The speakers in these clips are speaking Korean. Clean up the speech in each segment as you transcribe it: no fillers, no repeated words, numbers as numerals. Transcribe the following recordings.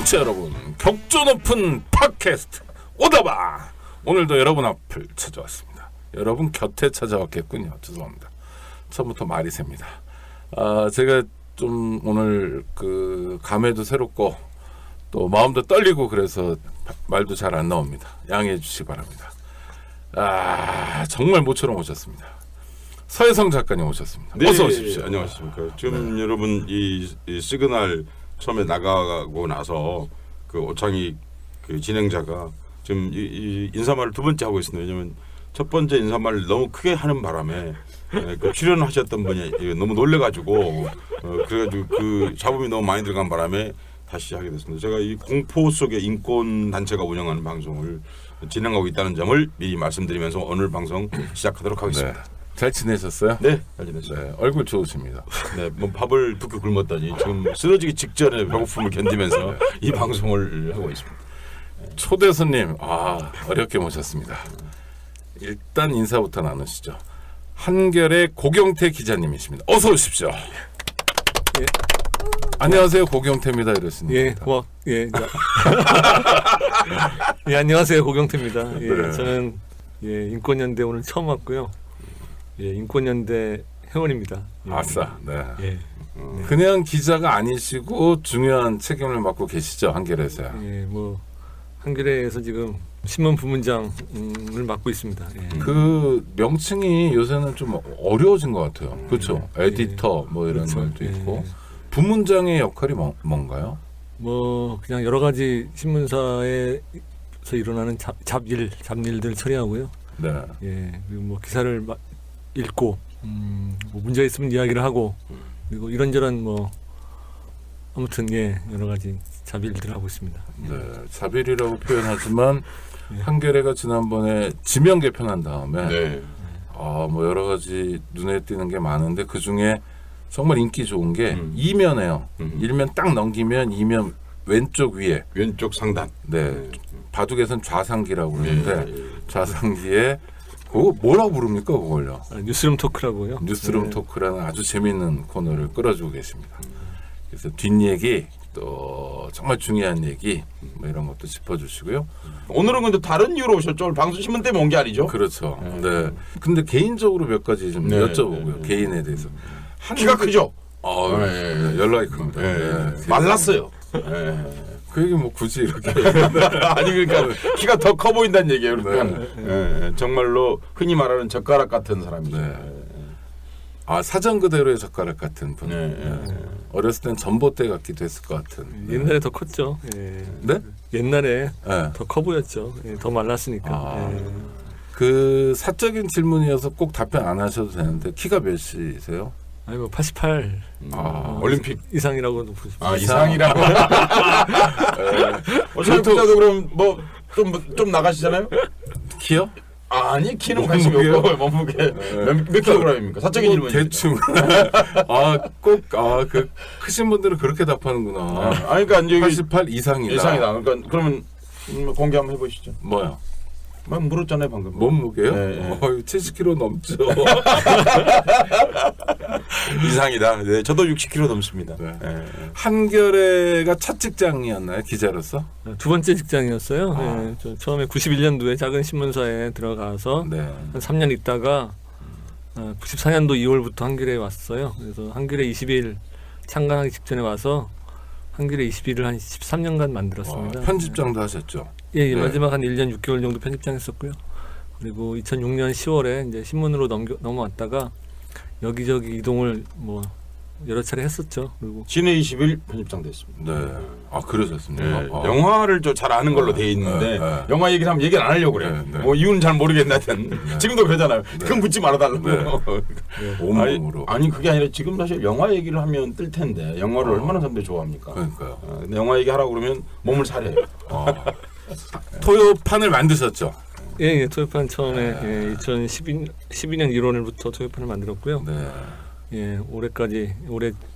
청취자 여러분, 격조 높은 팟캐스트 오다봐. 오늘도 여러분 앞을 찾아왔습니다. 여러분 곁에 찾아왔겠군요. 죄송합니다. 처음부터 말이 셉니다. 제가 좀 오늘 그 감회도 새롭고 또 마음도 떨리고 그래서 말도 잘 안 나옵니다. 양해해 주시기 바랍니다. 정말 모처럼 오셨습니다. 서혜성 작가님 오셨습니다. 네, 어서 오십시오. 안녕하십니까. 지금 여러분 이 시그널 처음에 나가고 나서 그 오창희 그 진행자가 지금 이 인사말을 두 번째 하고 있습니다. 왜냐하면 첫 번째 인사말을 너무 크게 하는 바람에 그 출연하셨던 분이 너무 놀래가지고 그래가지고 그 잡음이 너무 많이 들어간 바람에 다시 하게 됐습니다. 제가 이 공포 속의 인권 단체가 운영하는 방송을 진행하고 있다는 점을 미리 말씀드리면서 오늘 방송 시작하도록 하겠습니다. 네. 잘 지내셨어요? 네, 잘 지냈어요. 네, 얼굴 좋으십니다. 네, 뭐 밥을 두께 굶었더니 지금 쓰러지기 직전에 배고픔을 견디면서 이 방송을 하고 있습니다. 초대 손님, 어렵게 모셨습니다. 일단 인사부터 나누시죠. 한결의 고경태 기자님이십니다. 어서 오십시오. 예. 안녕하세요, 고경태입니다. 이러십니다. 예, 예, 안녕하세요, 고경태입니다. 예, 네. 저는 인권연대 오늘 처음 왔고요. 예, 인권연대 회원입니다. 예. 아싸. 네. 예, 그냥 기자가 아니시고 중요한 책임을 맡고 계시죠, 한겨레에서요. 예, 뭐 한겨레에서 지금 신문 부문장을 맡고 있습니다. 예. 그 명칭이 요새는 좀 어려워진 것 같아요. 그렇죠. 에디터 뭐 이런 그렇죠. 것도 있고. 예. 부문장의 역할이 뭔가요? 뭐 그냥 여러 가지 신문사에서 일어나는 잡일들 처리하고요. 네. 예, 그리고 뭐 기사를 읽고 뭐 문제 있으면 이야기를 하고 그리고 이런저런 뭐 아무튼 여러 가지 잡일들을 하고 있습니다. 네, 자빌이라고 표현하지만 네. 한겨레가 지난번에 지명 개편한 다음에 네. 뭐 여러 가지 눈에 띄는 게 많은데 그 중에 정말 인기 좋은 게 이면에요. 일면 딱 넘기면 이면 왼쪽 위에 왼쪽 상단. 네, 바둑에선 좌상기라고 그러는데 네. 좌상기에 그거 뭐라고 부릅니까 그걸요? 뉴스룸 토크라고요. 뉴스룸 네. 토크라는 아주 재미있는 코너를 끌어주고 계십니다. 그래서 뒷얘기 또 정말 중요한 얘기 뭐 이런 것도 짚어주시고요. 오늘은 근데 다른 이유로 오셨죠? 오늘 방송 신문 때문에 온 게 아니죠? 그렇죠. 네. 근데 개인적으로 몇 가지 좀 네, 여쭤보고요. 개인에 대해서. 키가 크죠? 네, 연락이 큽니다. 네. 말랐어요. 네. 그 얘기 뭐 굳이 이렇게. 아니 그러니까 키가 더 커 보인다는 얘기예요. 그러니까 네. 정말로 흔히 말하는 젓가락 같은 사람이죠. 네. 사전 그대로의 젓가락 같은 분. 네. 어렸을 땐 전봇대 같기도 했을 것 같은. 옛날에 더 컸죠. 예. 네? 옛날에 네. 더 커 보였죠. 예, 더 말랐으니까. 예. 그 사적인 질문이어서 꼭 답변 안 하셔도 되는데 키가 몇이세요? 아니 뭐 88 올림픽 이상이라고도 보십시오. 이상이라고. 기자도 그럼 뭐 좀 나가시잖아요? 키요? 아니 키는 관심이 없고 몸무게 몇 킬로그램입니까? 사적인 질문이. 대충. 그 크신 분들은 그렇게 답하는구나. 그러니까 여기 88 이상이다. 이상이다. 그러니까 그러면 공개 한번 해보시죠. 뭐요? 막 물었잖아요 방금. 몸무게요? 네. 70kg 넘죠. 이상이다. 네, 저도 60kg 넘습니다. 네. 네. 한겨레가 첫 직장이었나요? 기자로서? 두 번째 직장이었어요. 네, 저 처음에 91년도에 작은 신문사에 들어가서 네. 한 3년 있다가 94년도 2월부터 한겨레에 왔어요. 그래서 한겨레 20일 창간하기 직전에 와서 한겨레 20일을 한 13년간 만들었습니다. 편집장도 하셨죠? 예, 네. 마지막 한 1년 6개월 정도 편집장했었고요. 그리고 2006년 10월에 이제 신문으로 넘어왔다가 여기저기 이동을 뭐 여러 차례 했었죠. 그리고 진해 20일 편집장 됐습니다. 네. 그러셨습니까? 네. 영화를 잘 아는 걸로 돼 있는데 네. 영화 얘기를 하면 얘기를 안 하려고 그래요. 네. 뭐 이유는 잘 모르겠나든 지금도 그러잖아요. 그건 묻지 말아달라고. 네. 온몸으로. 아니 그게 아니라 지금 사실 영화 얘기를 하면 뜰 텐데 영화를 얼마나 사람들이 좋아합니까? 그러니까요. 근데 영화 얘기하라고 그러면 몸을 사려요. 토요판을 만드셨죠? 예, 토요판 처음에 2012년 1월부터 토요판을 만들었고요. 네. 예, 올해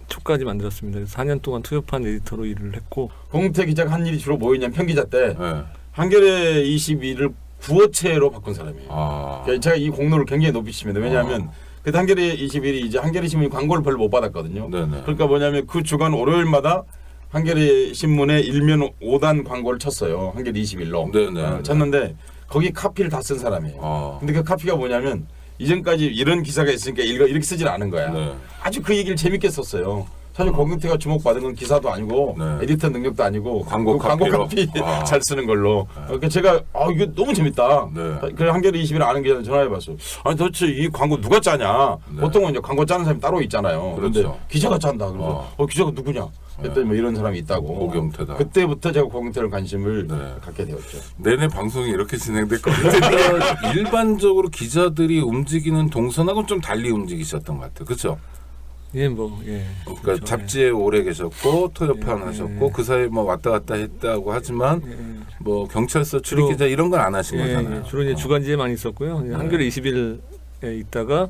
초까지 만들었습니다. 그래서 4년 동안 토요판 에디터로 일을 했고. 공태 기자가 한 일이 주로 뭐였냐면 편기자 때 네. 한겨레 22를 구어체로 바꾼 사람이에요. 그러니까 제가 이 공로를 굉장히 높이 칩니다. 왜냐하면 그때 한겨레 21이 이제 한겨레 신문이 광고를 별로 못 받았거든요. 네네. 그러니까 뭐냐면 그 주간 월요일마다 한겨레 신문에 일면 5단 광고를 쳤어요. 한겨레 21로 네네. 쳤는데 거기 카피를 다 쓴 사람이에요. 근데 그 카피가 뭐냐면 이전까지 이런 기사가 있으니까 이렇게 쓰질 않은 거야. 네. 아주 그 얘기를 재밌게 썼어요. 사실 권경태가 주목받은 건 기사도 아니고 네. 에디터 능력도 아니고 광고 그 광고 카피로. 카피 아. 잘 쓰는 걸로. 그러니까 제가 이거 너무 재밌다. 네. 그래 한겨레 21 아는 기자한테 전화해봤어. 아니 도대체 이 광고 누가 짜냐? 네. 보통은 이제 광고 짜는 사람이 따로 있잖아요. 그런데 그렇죠. 기자가 짠다. 그래서 기자가 누구냐? 그랬더니 뭐 이런 사람이 있다고. 고경태다. 그때부터 제가 고경태를 관심을 네. 갖게 되었죠. 내내 방송이 이렇게 진행됐거든요. 일반적으로 기자들이 움직이는 동선하고는 좀 달리 움직이셨던 것 같아요. 그렇죠? 예, 뭐 예. 그러니까 그렇죠. 잡지에 오래 계셨고 토요판 예, 하셨고 예. 그 사이 뭐 왔다 갔다 했다고 하지만 예, 예. 뭐 경찰서 출입 주로- 기자 이런 건 안 하신 예, 거잖아요. 예. 주로 이제 주간지에 많이 있었고요. 네. 한겨레 21에 있다가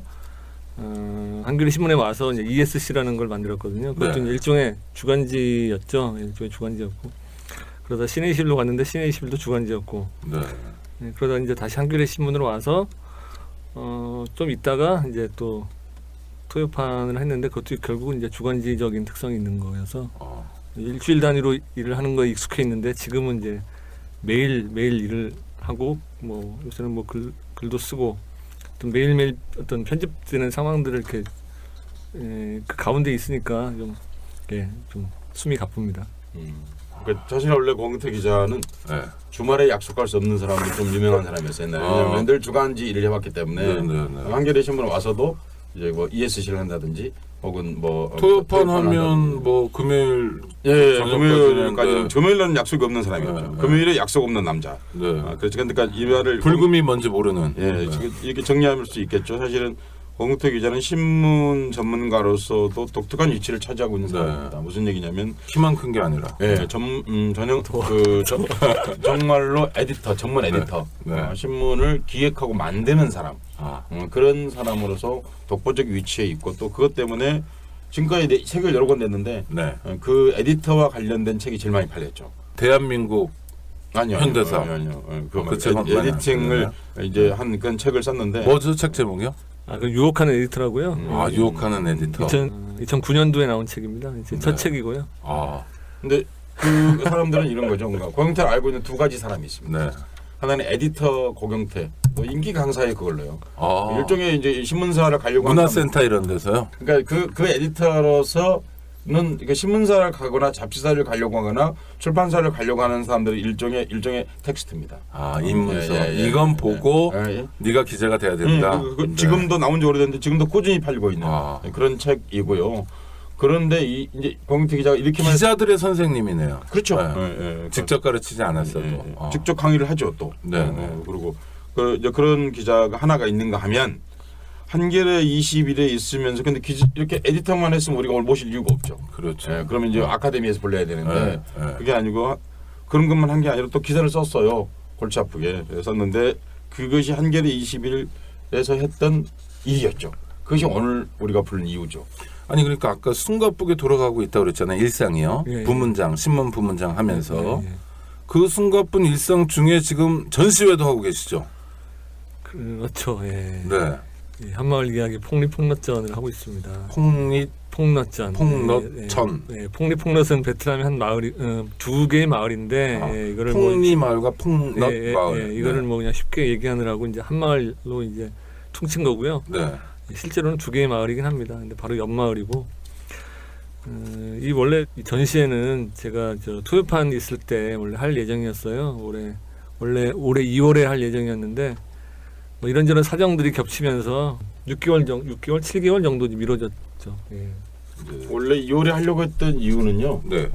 한겨레 신문에 와서 이제 ESC라는 걸 만들었거든요. 그것도 네. 이제 일종의 주간지였죠. 일종의 주간지였고. 그러다 신의 21로 갔는데 신의 21도 주간지였고. 네. 네, 그러다 이제 다시 한겨레 신문으로 와서 좀 있다가 이제 또 토요판을 했는데 그것도 결국은 이제 주간지적인 특성이 있는 거여서 어. 일주일 단위로 일을 하는 거에 익숙해 있는데 지금은 이제 매일 일을 하고 뭐 요새는 뭐 글도 쓰고 어떤 매일매일 어떤 편집되는 상황들을 이렇게 그 가운데 있으니까 좀 숨이 가쁩니다. 그러니까 사실 원래 고경태 기자는 네. 주말에 약속할 수 없는 사람으로 좀 유명한 사람이었어요. 옛날에. 왜냐면 늘 주간지 일을 해왔기 때문에 네, 네, 네. 한겨레 신문에 와서도 이제 뭐 ESC를 한다든지 혹은 뭐 토요판 하면 한다든지. 뭐 금요일 예, 저녁까지는 금요일은 약속이 없는 사람이었죠. 네, 네. 금요일에 약속 없는 남자. 네. 그렇죠. 그러니까 이 말을 불금이 뭔지 모르는. 예, 네. 지금 이렇게 정리할 수 있겠죠. 사실은 고경태 기자는 신문 전문가로서도 독특한 위치를 차지하고 있는 네. 사람입니다. 무슨 얘기냐면 키만 큰 게 아니라. 예, 정말로 에디터, 전문 에디터, 네. 신문을 기획하고 만드는 사람, 아. 그런 사람으로서 독보적 위치에 있고 또 그것 때문에 지금까지 책을 여러 권 냈는데 네. 그 에디터와 관련된 책이 제일 많이 팔렸죠. 대한민국 아니요, 현대사. 아니요. 그 책은 많이 에디팅을 안 이제 한 그런 책을 썼는데 뭐죠 책 제목이요? 그 유혹하는 에디터라고요. 아 유혹하는 에디터. 2009년도에 나온 책입니다. 이제 첫 네. 책이고요. 아. 근데 그 사람들은 이런 거죠. 뭔가 고경태를 알고 있는 두 가지 사람이 있습니다. 네. 하나는 에디터 고경태, 또 인기 강사의 그걸로요. 아. 일종의 이제 신문사를 가려고 하는 문화센터 이런 데서요. 그러니까 그 에디터로서는 이게 신문사를 가거나 잡지사를 가려고 하거나 출판사를 가려고 하는 사람들의 일종의 텍스트입니다. 아 입문서. 예, 예, 예. 이건 보고 예, 예. 네가 기자가 돼야 된다. 네. 지금도 나온 지 오래됐는데 지금도 꾸준히 팔고 있는 아. 그런 책이고요. 그런데 이제 고경태 기자가 이렇게만 기자들의 선생님이네요. 그렇죠. 네. 예, 예. 직접 가르치지 않았어도. 예, 예. 아. 직접 강의를 하죠 또. 네, 네. 그리고 이제 그런 기자가 하나가 있는가 하면 한겨레 21에 있으면서 근데 이렇게 에디터만 했으면 우리가 오늘 모실 이유가 없죠. 그렇죠. 예, 그러면 이제 아카데미에서 불러야 되는데 네, 네. 그게 아니고 그런 것만 한 게 아니라 또 기사를 썼어요. 골치 아프게 썼는데 그것이 한겨레 21에서 했던 일이었죠. 그것이 오늘 우리가 부른 이유죠. 아니 그러니까 아까 숨가쁘게 돌아가고 있다고 그랬잖아요. 일상이요. 예, 예. 부문장, 신문 부문장 하면서 예, 예. 그 숨가쁜 일상 중에 지금 전시회도 하고 계시죠. 그렇죠. 예. 네. 예, 한마을 이야기 폭리폭넛전을 하고 있습니다. 폭리 폭넛전. 폭넛천. 예, 폭리폭넛은 베트남의 한 마을이 두 개의 마을인데 아, 예, 이거를 폭리 마을과 폭넛 예, 예, 마을. 예, 이거를 뭐 그냥 쉽게 얘기하느라고 이제 한 마을로 이제 퉁친 거고요. 네. 실제로는 두 개의 마을이긴 합니다. 근데 바로 옆 마을이고 이 원래 이 전시회는 제가 저 토요판 있을 때 원래 할 예정이었어요. 원래 올해 2월에 할 예정이었는데 뭐 이런저런 사정들이 겹치면서 6개월 7개월 정도 미뤄졌죠. 예. 원래 2월에 하려고 했던 이유는요. 네.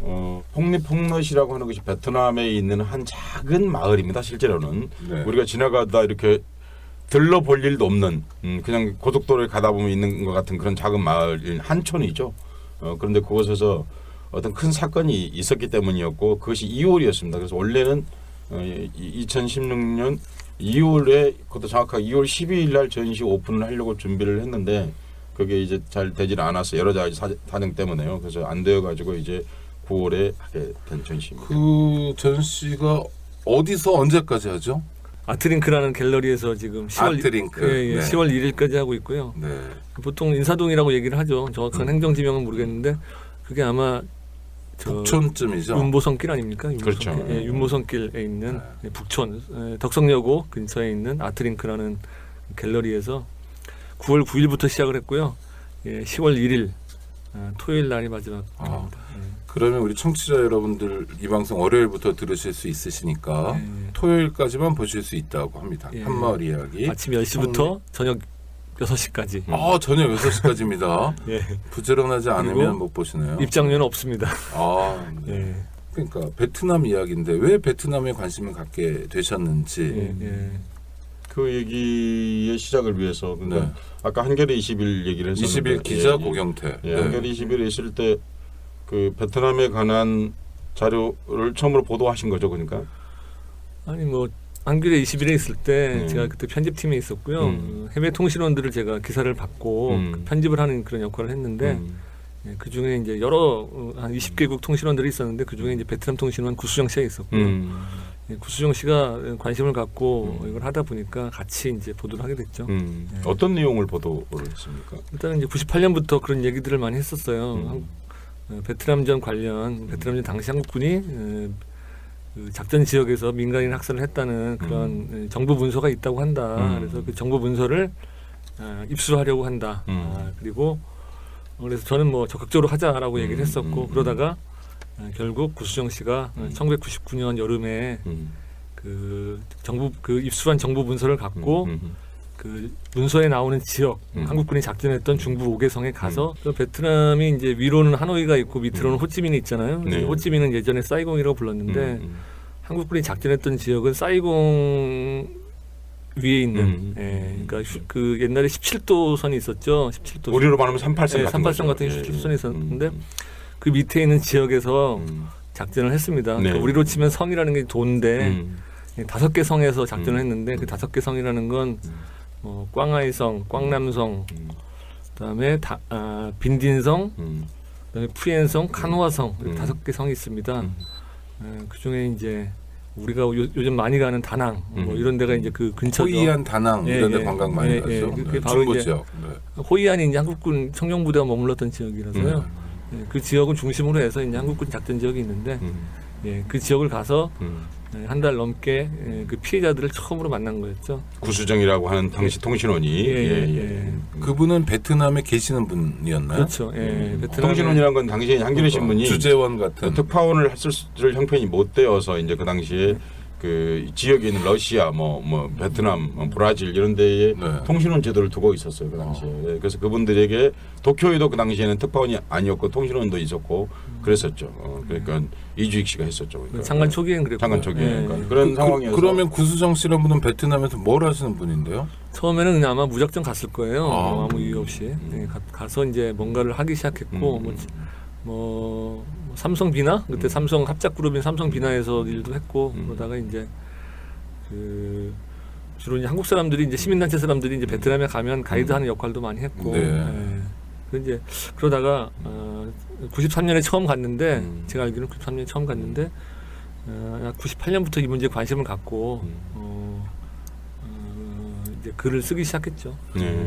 폭리폭넛이라고 하는 것이 베트남에 있는 한 작은 마을입니다. 실제로는 네. 우리가 지나가다 이렇게 들러볼 일도 없는 그냥 고속도로에 가다 보면 있는 것 같은 그런 작은 마을인 한촌이죠. 그런데 그곳에서 어떤 큰 사건이 있었기 때문이었고 그것이 2월이었습니다. 그래서 원래는 2016년 2월에 그것도 정확하게 2월 12일 날 전시 오픈을 하려고 준비를 했는데 그게 이제 잘 되질 않았어요. 여러 가지 사정 때문에요. 그래서 안 되어 가지고 이제 9월에 하게 된 전시입니다. 그 전시가 어디서 언제까지 하죠? 아트링크라는 갤러리에서 지금 10월 아트링크. 예, 네. 10월 1일까지 하고 있고요. 네. 보통 인사동이라고 얘기를 하죠. 정확한 행정지명은 모르겠는데 그게 아마 저 북촌쯤이죠. 윤보성길 아닙니까? 윤보성길. 그렇죠. 예, 윤보성길에 있는 북촌 덕성여고 근처에 있는 아트링크라는 갤러리에서 9월 9일부터 시작을 했고요. 예, 10월 1일 토요일 날이 마지막입니다. 그러면 우리 청취자 여러분들 이 방송 월요일부터 들으실 수 있으시니까 토요일까지만 보실 수 있다고 합니다. 예. 한마을 이야기. 아침 10시부터 저녁 6시까지. 저녁 6시까지입니다. 예. 부지런하지 않으면 그리고 못 보시네요. 입장료는 없습니다. 네. 예. 그러니까 베트남 이야기인데 왜 베트남에 관심을 갖게 되셨는지. 예. 그 얘기의 시작을 위해서 그러니까 네. 아까 한겨레 20일 얘기를 했었는데 20일 기자 고경태. 예, 네. 한겨레 20일에 있을 때 그 베트남에 관한 자료를 처음으로 보도하신 거죠, 그러니까? 아니 뭐 한겨레 21에 있을 때 음. 제가 그때 편집팀에 있었고요. 해외 통신원들을 제가 기사를 받고 그 편집을 하는 그런 역할을 했는데 예, 그 중에 이제 여러 한 20개국 통신원들이 있었는데 그 중에 이제 베트남 통신원 구수정 씨가 있었고요. 예, 구수정 씨가 관심을 갖고 이걸 하다 보니까 같이 이제 보도를 하게 됐죠. 어떤 내용을 보도를 했습니까? 일단은 이제 98년부터 그런 얘기들을 많이 했었어요. 베트남전 관련 베트남전 당시 한국군이 그 작전 지역에서 민간인 학살을 했다는 그런 정부 문서가 있다고 한다. 그래서 그 정부 문서를 입수하려고 한다. 그리고 그래서 저는 뭐 적극적으로 하자라고 얘기를 했었고 그러다가 결국 구수정 씨가 1999년 여름에 그 정부 그 입수한 정부 문서를 갖고 그 문서에 나오는 지역 한국군이 작전했던 중부 5개성에 가서 그 베트남이 이제 위로는 하노이가 있고 밑으로는 호찌민이 있잖아요. 네. 호찌민은 예전에 사이공이라고 불렀는데 한국군이 작전했던 지역은 사이공 위에 있는 그러니까 그 옛날에 17도선이 있었죠. 17도. 우리로 말하면 38선 네, 같은 38선 거죠. 같은 17도선이 있었는데 그 밑에 있는 지역에서 작전을 했습니다. 네. 그러니까 우리로 치면 성이라는 게 도인데 5개 성에서 작전을 했는데 그 5개 성이라는 건 꽝하이성, 꽝남성, 그다음에 빈딘성, 그다음에 푸엔성, 칸호아성 이렇게 5개 성이 있습니다. 그 중에 이제 우리가 요즘 많이 가는 다낭 뭐 이런 데가 이제 그 근처죠. 호이안 다낭 이런 데 관광 많이 가죠. 그게 네, 바로 중부 이제 지역. 호이안이 이제 한국군 청룡부대가 머물렀던 지역이라서요. 그 지역을 중심으로 해서 이제 한국군 작전 지역이 있는데 그 지역을 가서 한 달 넘게 그 피해자들을 처음으로 만난 거였죠. 구수정이라고 하는 당시 통신원이 그분은 베트남에 계시는 분이었나요? 그렇죠. 베트남에 통신원이라는 건 당시에 한겨레 신문이 주재원 같은. 특파원을 쓸 형편이 못 되어서 이제 그 당시에 그 지역에 있는 러시아, 뭐 베트남, 브라질 이런 데에 통신원 제도를 두고 있었어요 그 당시에. 그래서 그분들에게 도쿄에도 그 당시에는 특파원이 아니었고 통신원도 있었고 그랬었죠. 그러니까 이주익 씨가 했었죠. 그러니까. 장관 초기엔 그랬고. 장관 초기에 그러니까 그런 상황이어서. 그러면 구수정 씨라는 분은 베트남에서 뭘 하시는 분인데요? 처음에는 그냥 아마 무작정 갔을 거예요. 아무 이유 없이 가서 이제 뭔가를 하기 시작했고 뭐 삼성 비나 그때 삼성 합작 그룹인 삼성 비나에서 일도 했고 그러다가 이제 그 주로 이제 한국 사람들이 이제 시민단체 사람들이 이제 베트남에 가면 가이드하는 역할도 많이 했고 그 이제 그러다가 93년에 처음 갔는데 제가 알기로는 93년에 처음 갔는데 98년부터 이 문제에 관심을 갖고 이제 글을 쓰기 시작했죠.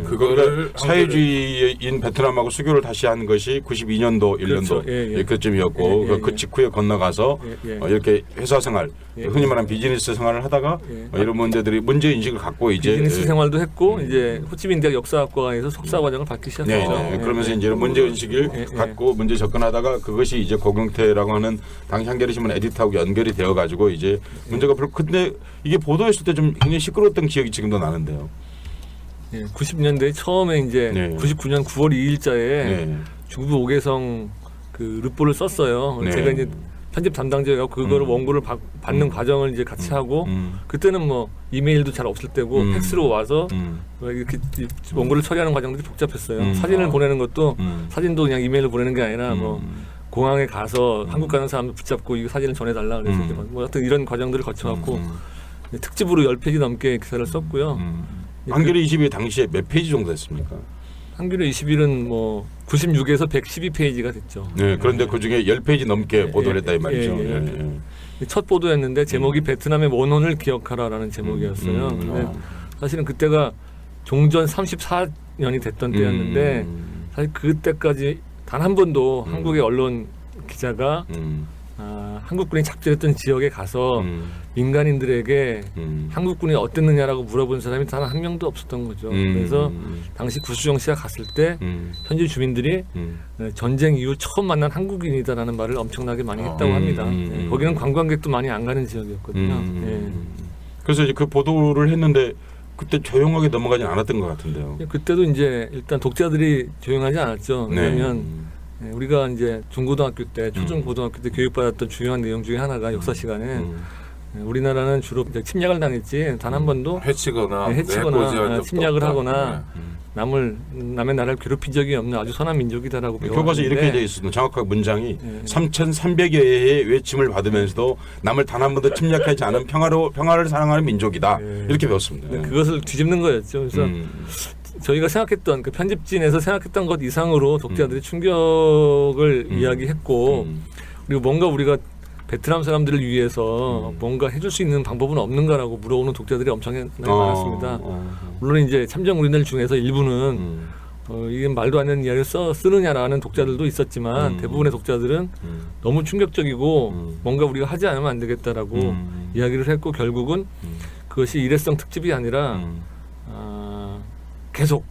그거를 사회주의인 베트남하고 수교를 다시 한 것이 92년도 1년도 그렇죠. 그쯤이었고 그 직후에 건너가서 이렇게 회사 생활, 흔히 말하는 비즈니스 생활을 하다가 이런 문제 인식을 갖고 이제 비즈니스 생활도 했고 이제 호치민 대학 역사학과에서 석사 과정을 받기 시작했죠. 그러면서 이제 문제 인식을 갖고 문제 접근하다가 그것이 이제 고경태라고 하는 당시 한겨레 신문 에디터하고 연결이 되어 가지고 이제 문제가 별로 근데 이게 보도했을 때 좀 굉장히 시끄러웠던 기억이 지금도 나는데요. 90년대 처음에 이제 99년 9월 2일자에 중부 5개성 그 르포를 썼어요. 제가 이제 편집 담당자가 그거를 원고를 받는 과정을 이제 같이 하고 그때는 뭐 이메일도 잘 없을 때고 팩스로 와서 이렇게 원고를 처리하는 과정들이 복잡했어요. 사진을 보내는 것도 사진도 그냥 이메일로 보내는 게 아니라 뭐 공항에 가서 한국 가는 사람들 붙잡고 이 사진을 전해달라 그래서 뭐 하여튼 이런 과정들을 거쳐갖고 특집으로 10페이지 넘게 기사를 썼고요. 한겨레 20일 당시에 몇 페이지 정도 됐습니까? 한겨레 20일은 뭐 96에서 112페이지가 됐죠. 그런데 그 중에 10페이지 넘게 보도를 했다 이 말이죠. 첫 보도였는데 제목이 베트남의 원혼을 기억하라라는 제목이었어요. 근데 사실은 그때가 종전 34년이 됐던 때였는데 사실 그때까지 단 한 번도 한국의 언론 기자가 한국군이 작전했던 지역에 가서 민간인들에게 한국군이 어땠느냐라고 물어본 사람이 단 한 명도 없었던 거죠. 그래서 당시 구수정 씨가 갔을 때 현지 주민들이 전쟁 이후 처음 만난 한국인이다라는 말을 엄청나게 많이 했다고 합니다. 예, 거기는 관광객도 많이 안 가는 지역이었거든요. 예. 그래서 이제 그 보도를 했는데 그때 조용하게 넘어가진 않았던 것 같은데요. 그때도 이제 일단 독자들이 조용하지 않았죠. 왜냐하면 네. 우리가 이제 중고등학교 때, 초중고등학교 때 교육받았던 중요한 내용 중에 하나가 역사 시간에 우리나라는 주로 이제 침략을 당했지 단 한 번도 해치거나 해치거나 침략을 없다. 하거나 남의 나라를 괴롭힌 적이 없는 아주 선한 민족이다라고 교과서에 이렇게 되어 있습니다. 정확하게 문장이 3,300여 회의 외침을 받으면서도 남을 단 한 번도 침략하지 않은 평화를 사랑하는 민족이다. 이렇게 배웠습니다. 그것을 뒤집는 거였죠. 그래서 저희가 생각했던 그 편집진에서 생각했던 것 이상으로 독자들이 충격을 이야기했고 그리고 뭔가 우리가 베트남 사람들을 위해서 뭔가 해줄 수 있는 방법은 없는가라고 물어오는 독자들이 엄청나게 많았습니다. 물론 이제 참전군인들 중에서 일부는 이게 말도 안 되는 이야기를 쓰느냐라는 독자들도 있었지만 대부분의 독자들은 너무 충격적이고 뭔가 우리가 하지 않으면 안 되겠다라고 이야기를 했고 결국은 그것이 일회성 특집이 아니라 계속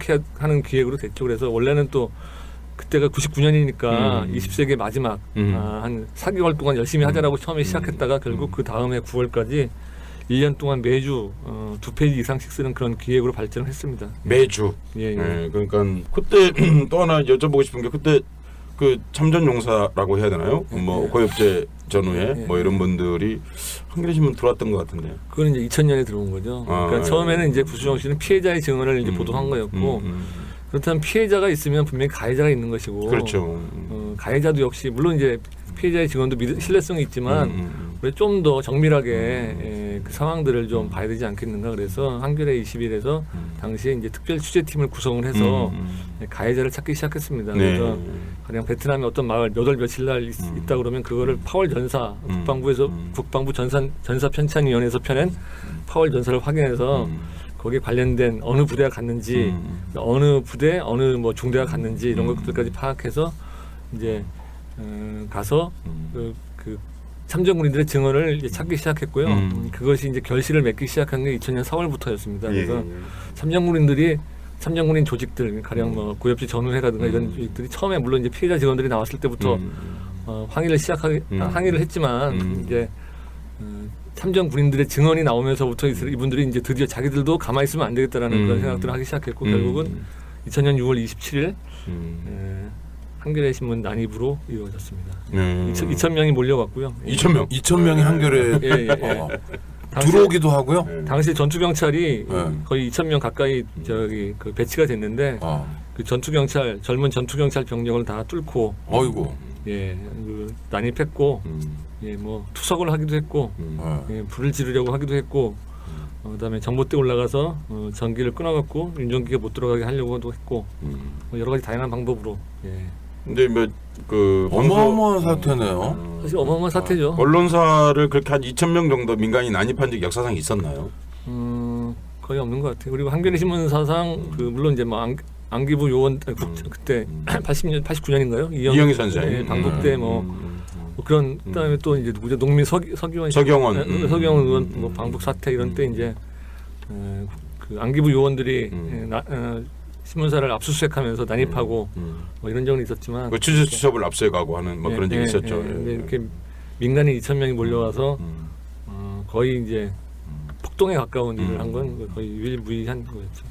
해야 하는 기획으로 됐죠. 그래서 원래는 또 그때가 99년이니까 20세기 마지막 한 4개월 동안 열심히 하자라고 처음에 시작했다가 결국 그 다음에 9월까지 1년 동안 매주 2페이지 이상씩 쓰는 그런 기획으로 발전을 했습니다. 매주. 예. 그러니까 그때 또 하나 여쭤보고 싶은 게 그때 그 참전용사라고 해야 되나요? 뭐 고엽제 전후에 뭐 이런 분들이 한겨레 신문 들어왔던 것 같은데요. 그건 이제 2000년에 들어온 거죠. 그러니까 처음에는 이제 구수정 씨는 피해자의 증언을 이제 보도한 거였고 그렇다면 피해자가 있으면 분명히 가해자가 있는 것이고 그렇죠. 가해자도 역시 물론 이제 피해자의 증언도 신뢰성이 있지만 좀 더 정밀하게 그 상황들을 좀 봐야 되지 않겠는가. 그래서 한겨레 20일에서 당시에 이제 특별 취재팀을 구성을 해서 가해자를 찾기 시작했습니다. 그래서 가령 베트남의 어떤 마을 몇 월 며칠 날 있다 그러면 그거를 파월 전사 국방부에서 국방부 전사 편찬위원회에서 펴낸 파월 전사를 확인해서 거기에 관련된 어느 부대가 갔는지 어느 부대 어느 뭐 중대가 갔는지 이런 것들까지 파악해서 이제 가서 그 참전군인들의 증언을 이제 찾기 시작했고요. 그것이 이제 결실을 맺기 시작한 게 2000년 4월부터였습니다. 그래서 참전군인 조직들 가령 뭐 고엽지 전후회라든가 이런 조직들이 처음에 물론 이제 피해자 직원들이 나왔을 때부터 항의를 했지만 이제 참전 군인들의 증언이 나오면서부터 이분들이 이제 드디어 자기들도 가만히 있으면 안 되겠다라는 그런 생각들을 하기 시작했고 결국은 2000년 6월 27일 한겨레 신문 난입으로 이루어졌습니다. 2,000명이 몰려갔고요. 2,000명. 2,000명이 한겨레 들어오기도 하고요. 당시 전투 경찰이 거의 2,000명 가까이 저기 그 배치가 됐는데 그 젊은 전투 경찰 병력을 다 뚫고 어이고. 그 난입했고 뭐 투석을 하기도 했고 불을 지르려고 하기도 했고 그다음에 전봇대 올라가서 전기를 끊어갖고 윤전기가 못 들어가게 하려고도 했고 뭐 여러 가지 다양한 방법으로. 근데 뭐 그 어마어마한 사태네요. 사실 어마어마한 사태죠. 언론사를 그렇게 한 2,000명 정도 민간이 난입한 적 역사상 있었나요? 거의 없는 것 같아요. 그리고 한겨레 신문 사상 그 물론 이제 뭐 안기부 요원 그때 89년인가요? 이영희 선생 방북대 뭐 그런 그다음에 또 이제 누구죠? 농민 서기원 의원 뭐 방북 사태 이런 때 이제 그 안기부 요원들이 신문사를 압수수색하면서 난입하고 뭐 이런 적은 있었지만 그 취재수첩을 압수해가고 하는 뭐 그런 적이 있었죠. 이렇게 민간인 2,000명이 몰려와서 거의 이제 폭동에 가까운 일을 한 건 거의 유일무이한 거였죠.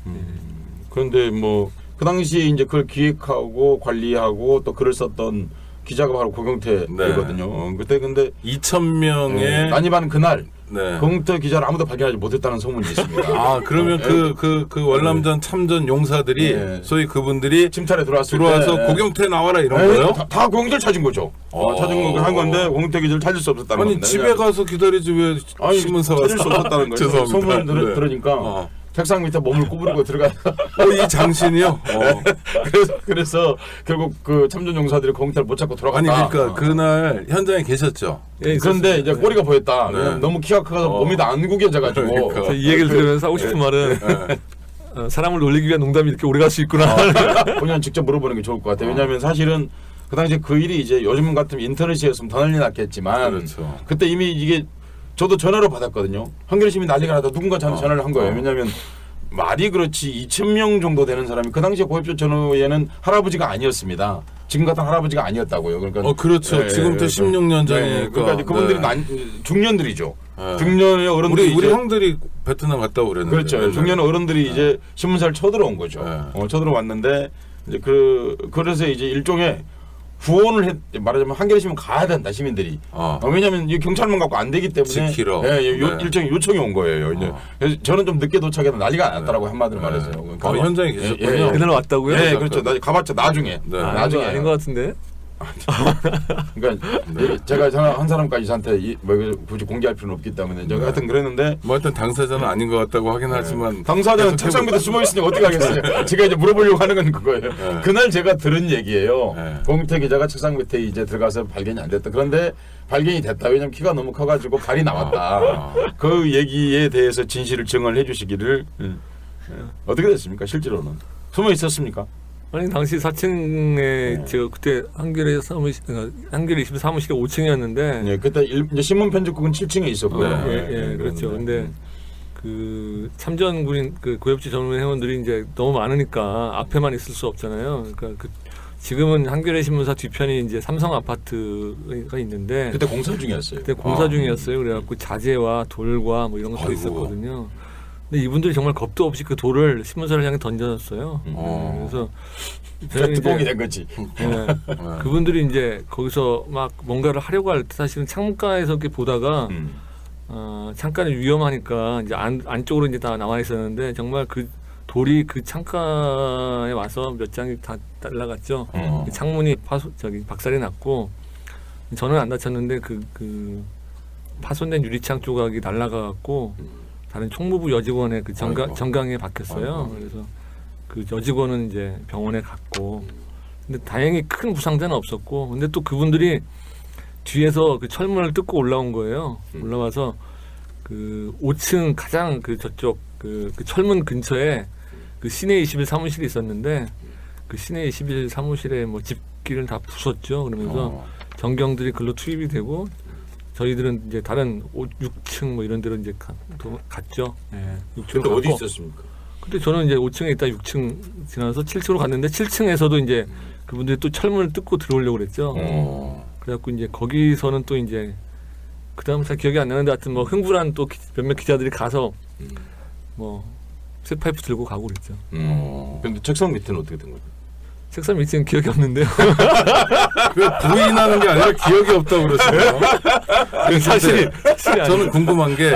그런데 뭐 그 당시에 이제 그걸 기획하고 관리하고 또 글을 썼던 기자가 바로 고경태거든요. 그때 근데 2,000명의 난입하는 그날 네. 고경태 기자를 아무도 발견하지 못했다는 소문이 있습니다. 아 그러면 그 월남전 참전 용사들이 소위 그분들이 침탈에 들어와서 고경태 나와라 이런 거예요? 다 고경태를 찾은 거죠. 찾은 거 한 건데 고경태 기자를 찾을 수 없었다는 아니 건데. 집에 가서 기다리지 왜 신문사가 찾을 수 없었다는 거예요. 죄송합니다. 소문 네. 들으니까 책상 밑에 몸을 구부리고 들어가서 이 장신이요? 그래서 결국 그 참전 용사들이 고경태를 못 찾고 아니 돌아갔다. 그러니까 그날 현장에 계셨죠? 그런데 이제 꼬리가 보였다. 왜냐면 너무 키가 커서 몸이 다 안 구겨져가지고. 그러니까. 이 얘기를 들으면서 하고 싶은 말은 사람을 놀리기 위한 농담이 이렇게 오래 갈 수 있구나. 본인 직접 물어보는 게 좋을 것 같아요. 왜냐하면 사실은 그 당시에 그 일이 이제 요즘 같으면 인터넷이었으면 더 난리 났겠지만 그렇죠. 그때 이미 이게 저도 전화로 받았거든요. 한겨레 신문 난리가 나다 누군가 저한테 전화를 한 거예요. 왜냐하면 말이 그렇지 2,000명 정도 되는 사람이 그 당시에 고엽조 전후에는 할아버지가 아니었습니다. 지금 같은 할아버지가 아니었다고요. 그러니까 그렇죠. 지금부터 16년 전이니까. 그러니까 이제 그분들이 중년들이죠. 중년의 어른들이 우리 형들이 베트남 갔다 오랬는데. 그렇죠. 중년 어른들이 이제 신문사를 쳐들어온 거죠. 쳐들어왔는데 이제 그래서 이제 일종의 후원을 말하자면 한겨레 신문 가야 된다 시민들이. 왜냐하면 이 경찰만 갖고 안 되기 때문에 지키러. 일종의 요청이 온 거예요. 이제 그래서 저는 좀 늦게 도착해서 난리가 났더라고요. 한마디로 말해서. 그러니까 현장에 계셨군요. 그날 왔다고요? 네, 그렇죠. 나 가봤죠. 나중에. 나중에 아닌 것 같은데. 그러니까 제가 한 사람까지 저한테 굳이 공개할 필요는 없기 때문에 제가 하여튼 그랬는데 뭐 하여튼 당사자는 아닌 것 같다고 하긴 하지만 당사자는 책상 밑에 숨어 있으니 어떻게 하겠어요? 제가 이제 물어보려고 하는 건 그거예요. 그날 제가 들은 얘기예요. 공태 기자가 책상 밑에 이제 들어가서 발견이 안 됐다. 그런데 발견이 됐다. 왜냐면 키가 너무 커가지고 발이 나왔다. 그 얘기에 대해서 진실을 증언을 해주시기를 어떻게 됐습니까? 실제로는 숨어 있었습니까? 아니 당시 4층에 제가 그때 한겨레 20 사무실이 5층이었는데 예, 그때 이제 신문 편집국은 7층에 있었고요. 그렇죠. 근데 그 참전군인 그 고엽지 전문 회원들이 이제 너무 많으니까 앞에만 있을 수 없잖아요. 그러니까 지금은 한겨레 신문사 뒤편이 이제 삼성 아파트가 있는데 그때 공사 중이었어요. 그때 공사 중이었어요. 그래갖고 자재와 돌과 뭐 이런 것도 있었거든요. 근데 이분들이 정말 겁도 없이 그 돌을 신문사를 향해 던져놨어요. 그래서 뚜껑이 된 거지. 그분들이 이제 거기서 막 뭔가를 하려고 할 때 사실은 창가에서 이렇게 보다가 창가는 위험하니까 이제 안쪽으로 이제 다 나와 있었는데 정말 그 돌이 그 창가에 와서 몇 장이 다 날라갔죠. 그 창문이 박살이 났고 저는 안 다쳤는데 그 파손된 유리창 조각이 날라가갖고. 다른 총무부 여직원의 그 정강이에 박혔어요. 그래서 그 여직원은 이제 병원에 갔고, 근데 다행히 큰 부상자는 없었고, 근데 또 그분들이 뒤에서 그 철문을 뜯고 올라온 거예요. 올라와서 그 5층 가장 그 저쪽 그 철문 근처에 그 시내 21 사무실이 있었는데 그 시내 21 사무실에 뭐 집기를 다 부쉈죠. 그러면서 전경들이 글로 투입이 되고. 저희들은 이제 다른 6층 뭐 이런 데로 이제 갔죠. 6층 어디 있었습니까? 근데 저는 이제 5층에 있다 6층 지나서 7층으로 갔는데 7층에서도 이제 그분들이 또 철문을 뜯고 들어오려고 그랬죠. 그래갖고 이제 거기서는 또 이제 그다음 잘 기억이 안 나는데 하여튼 뭐 흥분한 또 몇몇 기자들이 가서 뭐 쇠파이프 들고 가고 그랬죠. 근데 책상 밑에는 어떻게 된 거죠? 책상 밑에는 기억이 없는데요. 왜 부인하는 게 아니라 기억이 없다고 그러시네요. 사실이 저는 궁금한 게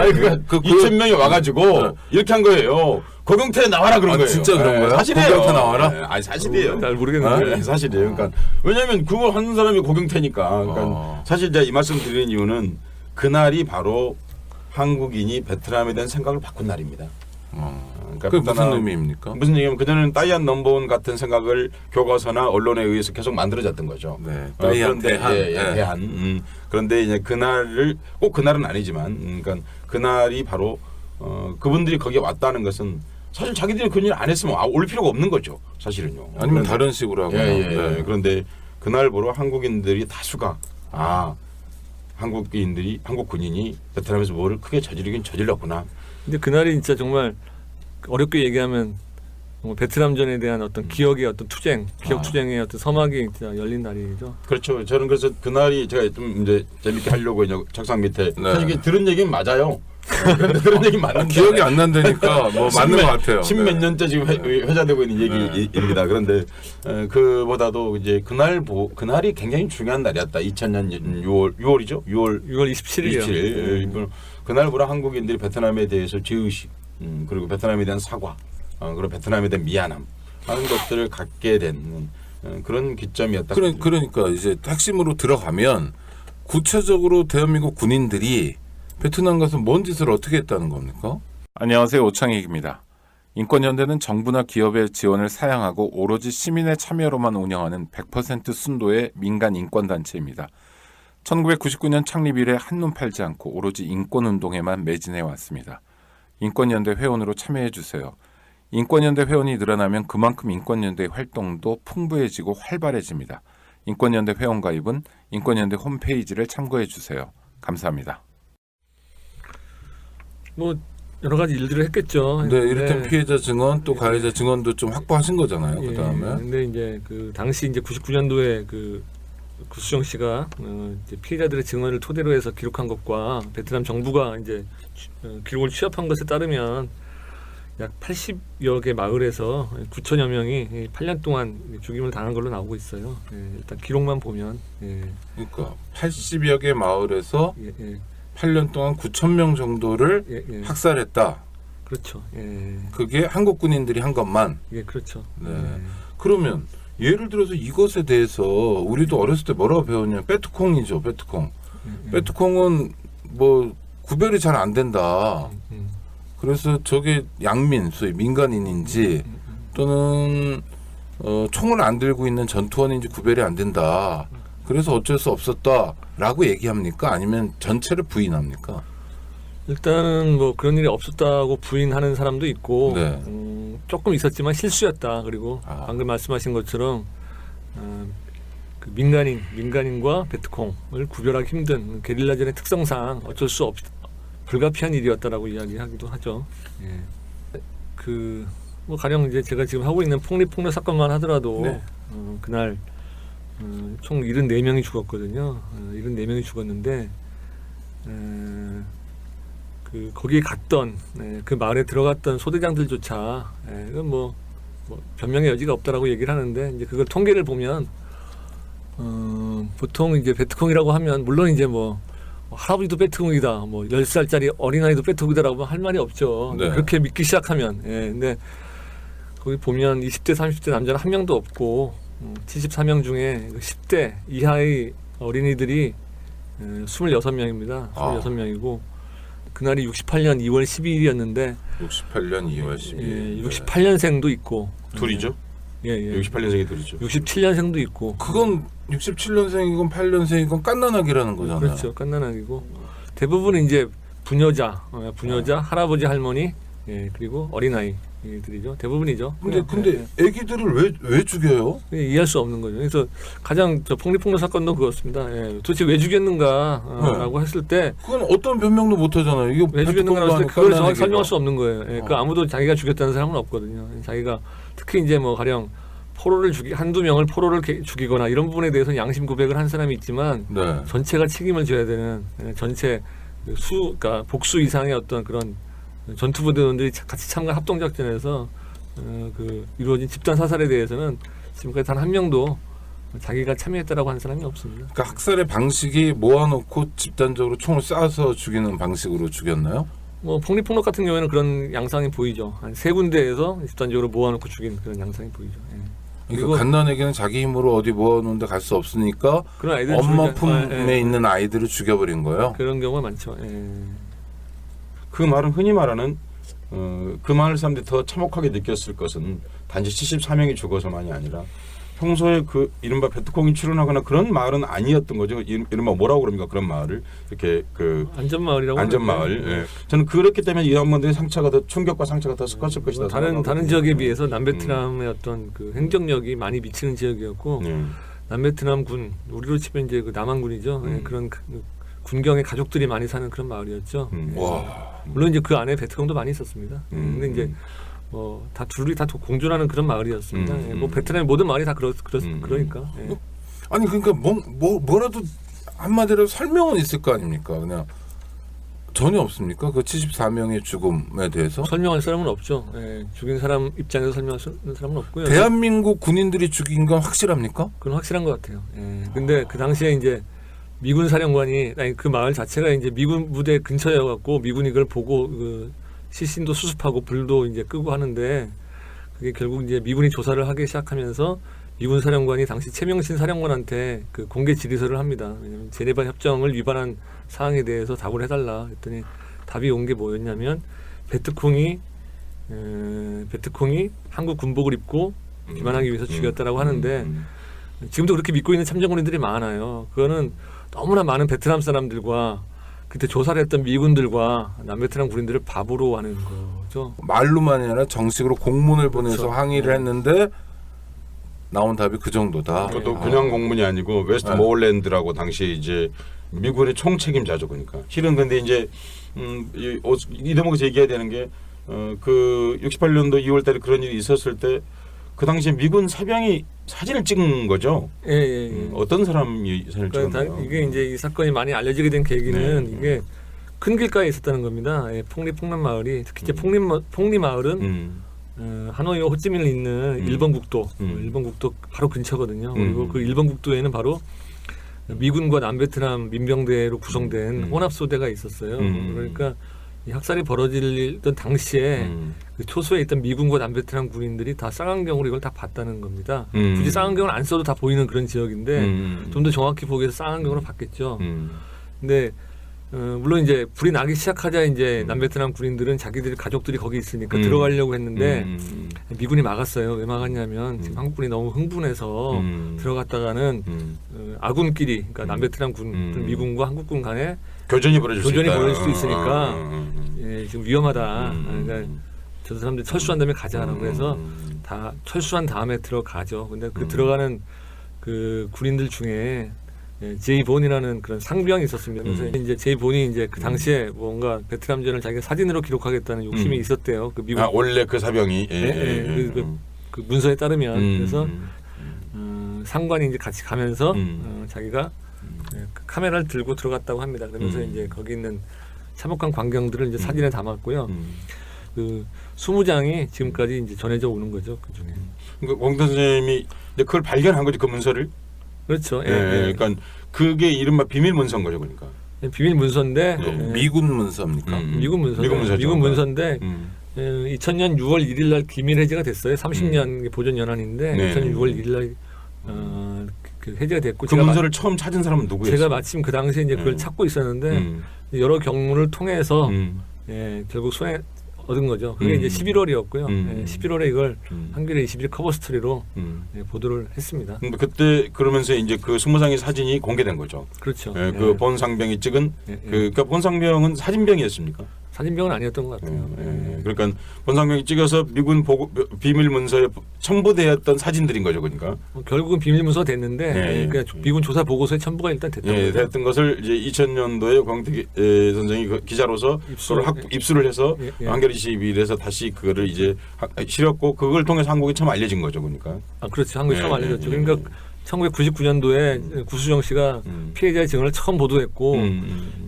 그 2,000명이 와가지고 이렇게 한 거예요. 고경태 나와라 그런 거예요. 진짜 그런 거예요? 사실이에요. 고경태 나와라? 아니 사실이에요. 잘 모르겠는데 사실이에요. 그러니까 왜냐하면 그거 하는 사람이 고경태니까. 그러니까 사실 제가 이 말씀 드리는 이유는 그날이 바로 한국인이 베트남에 대한 생각을 바꾼 날입니다. 그러니까 그게 무슨 의미입니까? 무슨 얘기냐면 그전에는 따이안 넘버원 같은 생각을 교과서나 언론에 의해서 계속 만들어졌던 거죠. 네. 따이안 그런데 대한. 그런데 이제 그날을 꼭 그날은 아니지만, 그러니까 그날이 바로 그분들이 거기에 왔다는 것은 사실 자기들이 그런 일 안 했으면 올 필요가 없는 거죠. 사실은요. 아니면 다른 식으로 하거나. 네. 그런데 그날 보러 한국인들이 다수가 한국 군인이 베트남에서 뭐를 크게 저지르긴 저질렀구나. 근데 그날이 진짜 정말 어렵게 얘기하면 베트남전에 대한 어떤 기억의 어떤 투쟁, 기억 투쟁의 어떤 서막이 진짜 열린 날이죠. 그렇죠. 저는 그래서 그날이 제가 좀 이제 재밌게 하려고 이제 책상 밑에 사실 이게 들은 얘기는 맞아요. 그런데 들은 얘기 맞는데 기억이 안 난다니까 뭐 맞는 것 같아요. 십몇 년째 지금 회자되고 있는 얘기입니다. 그런데 그보다도 이제 그날이 굉장히 중요한 날이었다. 2000년 6월이죠. 6월 27일이요. 27일. 그날부터 한국인들이 베트남에 대해서 죄의식 그리고 베트남에 대한 사과 그리고 베트남에 대한 미안함 하는 것들을 갖게 된 그런 기점이었다. 그러니까 이제 핵심으로 들어가면 구체적으로 대한민국 군인들이 베트남 가서 뭔 짓을 어떻게 했다는 겁니까? 안녕하세요. 오창익입니다. 인권연대는 정부나 기업의 지원을 사양하고 오로지 시민의 참여로만 운영하는 100% 순도의 민간 인권단체입니다. 1999년 창립 이래 한눈 팔지 않고 오로지 인권운동에만 매진해 왔습니다. 인권연대 회원으로 참여해 주세요. 인권연대 회원이 늘어나면 그만큼 인권연대의 활동도 풍부해지고 활발해집니다. 인권연대 회원가입은 인권연대 홈페이지를 참고해 주세요. 감사합니다. 뭐 여러 가지 일들을 했겠죠. 근데 이를테면 네. 피해자 증언 또 가해자 증언도 좀 확보하신 거잖아요. 예, 그다음에 근데 이제 그 당시 이제 99년도에 그 구수정 씨가 이제 피해자들의 증언을 토대로 해서 기록한 것과 베트남 정부가 이제 기록을 취합한 것에 따르면 약 80여 개 마을에서 9천여 명이 8년 동안 죽임을 당한 걸로 나오고 있어요. 예, 일단 기록만 보면 그러니까 80여 개 마을에서 예, 예, 8년 동안 9천 명 정도를 예, 예. 학살했다. 그렇죠. 예, 그게 한국 군인들이 한 것만. 예, 그렇죠. 네. 그러면 예를 들어서 이것에 대해서 우리도 어렸을 때 뭐라고 배웠냐면 빼트콩이죠. 빼트콩. 빼트콩은 뭐 구별이 잘 안 된다. 그래서 저게 양민, 소위 민간인인지 또는 총을 안 들고 있는 전투원인지 구별이 안 된다. 그래서 어쩔 수 없었다라고 얘기합니까? 아니면 전체를 부인합니까? 일단은 뭐 그런 일이 없었다고 부인하는 사람도 있고 네. 조금 있었지만 실수였다. 그리고 방금 말씀하신 것처럼 그 민간인과 베트콩을 구별하기 힘든 게릴라전의 특성상 어쩔 수 없 불가피한 일이었다라고 이야기하기도 하죠. 예. 그 뭐 가령 이제 제가 지금 하고 있는 폭력 사건만 하더라도 네. 그날 총 74명이 죽었거든요. 74명이 죽었는데 그 거기에 갔던 그 마을에 들어갔던 소대장들조차 이건 뭐 변명의 여지가 없다라고 얘기를 하는데 이제 그걸 통계를 보면 보통 이제 베트콩이라고 하면 물론 이제 뭐 할아버지도 베트콩이다, 뭐 10살짜리 어린아이도 베트콩이다라고 할 말이 없죠. 네. 그렇게 믿기 시작하면. 근데 거기 보면 20대, 30대 남자는 한 명도 없고 74명 중에 10대 이하의 어린이들이 26명입니다. 26명이고 그날이 68년 2월 12일이었는데 68년 2월 12일. 68년생도 있고 둘이죠. 예. 68년생이 둘이죠. 67년생도 있고 그건 67년생이건 8년생이건 깐난아기라는 거잖아요. 그렇죠. 깐난아기고 대부분 이제 부녀자, 할아버지, 할머니, 그리고 어린아이들이죠. 대부분이죠. 근데 애기들을 왜 죽여요? 이해할 수 없는 거죠. 그래서 가장 저 폭력 사건도 그렇습니다. 도대체 왜 죽였는가라고 했을 때 그건 어떤 변명도 못 하잖아요. 이거 왜 죽였는가라고 했을 때 그걸 정확히 설명할 수 없는 거예요. 그 어. 아무도 자기가 죽였다는 사람은 없거든요. 자기가 특히 이제 뭐 가령 포로를 한두 명을 포로를 죽이거나 이런 부분에 대해서는 양심 고백을 한 사람이 있지만 네. 전체가 책임을 져야 되는 전체 그러니까 복수 이상의 어떤 그런 전투부대원들이 같이 참가한 합동작전에서 그 이루어진 집단 사살에 대해서는 지금까지 단 한 명도 자기가 참여했다라고 하는 사람이 없습니다. 그러니까 학살의 방식이 모아놓고 집단적으로 총을 쏴서 죽이는 방식으로 죽였나요? 뭐 폭력 같은 경우에는 그런 양상이 보이죠. 한 3군데에서 집단적으로 모아놓고 죽인 그런 양상이 보이죠. 그러니까 갓난에게는 자기 힘으로 어디 모아놓는데 갈 수 없으니까 그런 아이들 엄마 품에 있는 아이들을 죽여버린 거예요. 그런 경우가 많죠. 그 말은 흔히 말하는 그 마을 사람들이 더 참혹하게 느꼈을 것은 단지 74명이 죽어서만이 아니라 평소에 그 이른바 베트콩이 출연하거나 그런 마을은 아니었던 거죠. 이른바 뭐라고 그럽니까? 그런 마을을 이렇게 그 안전마을이라고 안전마을. 예. 저는 그렇기 때문에 이 한번들의 상처가 더 충격과 상처가 더 컸을 것이다. 다른 지역에 비해서 남베트남의 어떤 그 행정력이 많이 미치는 지역이었고 남베트남 군 우리로 치면 이제 그 남한군이죠. 그런 군경의 가족들이 많이 사는 그런 마을이었죠. 와. 물론 이제 그 안에 베트콩도 많이 있었습니다. 근데 이제 뭐 다 둘이 다 공존하는 그런 마을이었습니다. 뭐 베트남의 모든 마을이 다 그러니까. 아니 그러니까 뭐라도 한마디로 설명은 있을 거 아닙니까? 그냥 전혀 없습니까? 그 74명의 죽음에 대해서 설명할 사람은 없죠. 죽인 사람 입장에서 설명할 사람은 없고요. 대한민국 군인들이 죽인 건 확실합니까? 그건 확실한 것 같아요. 근데 그 당시에 이제 미군 사령관이 그 마을 자체가 이제 미군 부대 근처여갖고 미군이 그걸 보고 그 시신도 수습하고 불도 이제 끄고 하는데 그게 결국 이제 미군이 조사를 하기 시작하면서 미군 사령관이 당시 최명신 사령관한테 그 공개 질의서를 합니다. 왜냐하면 제네바 협정을 위반한 사항에 대해서 답을 해달라 했더니 답이 온 게 뭐였냐면 베트콩이 한국 군복을 입고 기만하기 위해서 죽였다라고 하는데 지금도 그렇게 믿고 있는 참전군인들이 많아요. 그거는 너무나 많은 베트남 사람들과 그때 조사를 했던 미군들과 남베트남 군인들을 바보로 하는 거죠. 말로만이 아니라 정식으로 공문을 보내서 그렇죠. 항의를 했는데 나온 답이 그 정도다. 그것도 그냥 공문이 아니고 웨스트 모어랜드라고 당시에 이제 미군의 총책임자죠. 그러니까 실은 근데 이제 이 대목에서 얘기해야 되는 게 그 68년도 2월달에 그런 일이 있었을 때 그 당시에 미군 사병이 사진을 찍은 거죠. 예. 어떤 사람이 사진을 그러니까 찍었나요? 이게 이제 이 사건이 많이 알려지게 된 계기는 네. 이게 큰 길가에 있었다는 겁니다. 예, 폭리 마을이 특히 이제 폭리 마을은 하노이와 호찌민을 잇는 일본 국도, 일본 국도 바로 근처거든요. 그리고 그 일본 국도에는 바로 미군과 남베트남 민병대로 구성된 혼합소대가 있었어요. 그러니까 이 학살이 벌어지던 당시에 그 초소에 있던 미군과 남베트남 군인들이 다 쌍안경으로 이걸 다 봤다는 겁니다. 굳이 쌍안경을 안 써도 다 보이는 그런 지역인데 좀 더 정확히 보기 위해서 쌍안경으로 봤겠죠. 근데 물론 이제 불이 나기 시작하자 이제 남베트남 군인들은 자기들 가족들이 거기 있으니까 들어가려고 했는데 미군이 막았어요. 왜 막았냐면 지금 한국군이 너무 흥분해서 들어갔다가는 아군끼리 그러니까 남베트남 군 미군과 한국군 간에 교전이 벌어질 수 있으니까 예, 지금 위험하다. 그러니까 저 사람들 철수한 다음에 가자라고 해서 다 철수한 다음에 들어가죠. 근데 그 들어가는 그 군인들 중에 제이 본이라는 그런 상병이 있었습니다. 그래서 이제 제이 본이 이제 그 당시에 뭔가 베트남전을 자기가 사진으로 기록하겠다는 욕심이 있었대요. 그 미국 원래 그 사병이 그 문서에 따르면 그래서 상관이 이제 같이 가면서 자기가 그 카메라를 들고 들어갔다고 합니다. 그러면서 이제 거기 있는 참혹한 광경들을 이제 사진에 담았고요. 그 20장이 지금까지 이제 전해져 오는 거죠. 그 중에. 그러니까 공 선생님이 그걸 발견한 거죠. 그 문서를. 그렇죠. 그러니까 그게 이른바 비밀 문서인 거죠, 그러니까. 비밀 문서인데 미군 문서입니까? 미군 문서. 미군 문서인데 2000년 6월 1일 날 기밀 해제가 됐어요. 30년 보존 연한인데 2000년 6월 1일 날 그 해제가 됐고 그 문서를 처음 찾은 사람은 누구였어요? 제가 마침 그 당시에 이제 그걸 찾고 있었는데 여러 경로를 통해서 결국 손에 얻은 거죠. 그게 이제 11월이었고요. 11월에 이걸 한겨레 21 커버 스토리로 보도를 했습니다. 그때 그러면서 이제 그 20장의 사진이 공개된 거죠. 그렇죠. 그 본상병이 찍은 그러니까 본상병은 사진병이었습니까? 사진병은 아니었던 것 같아요. 그러니까 본상병이 찍어서 미군 비밀 문서에 첨부되었던 사진들인 거죠, 그러니까. 결국은 비밀 문서가 됐는데 그러니까 미군 조사 보고서에 첨부가 일단 됐던 거죠. 됐던 것을 이제 2000년도에 광택 선생이 그 기자로서 입수를 해서 한겨레 21에서 다시 그거를 이제 실었고 그걸 통해서 한국에 처음 알려진 거죠, 그러니까. 그렇죠. 한국에 처음 알려졌죠. 그러니까 1999년도에 구수정 씨가 피해자의 증언을 처음 보도했고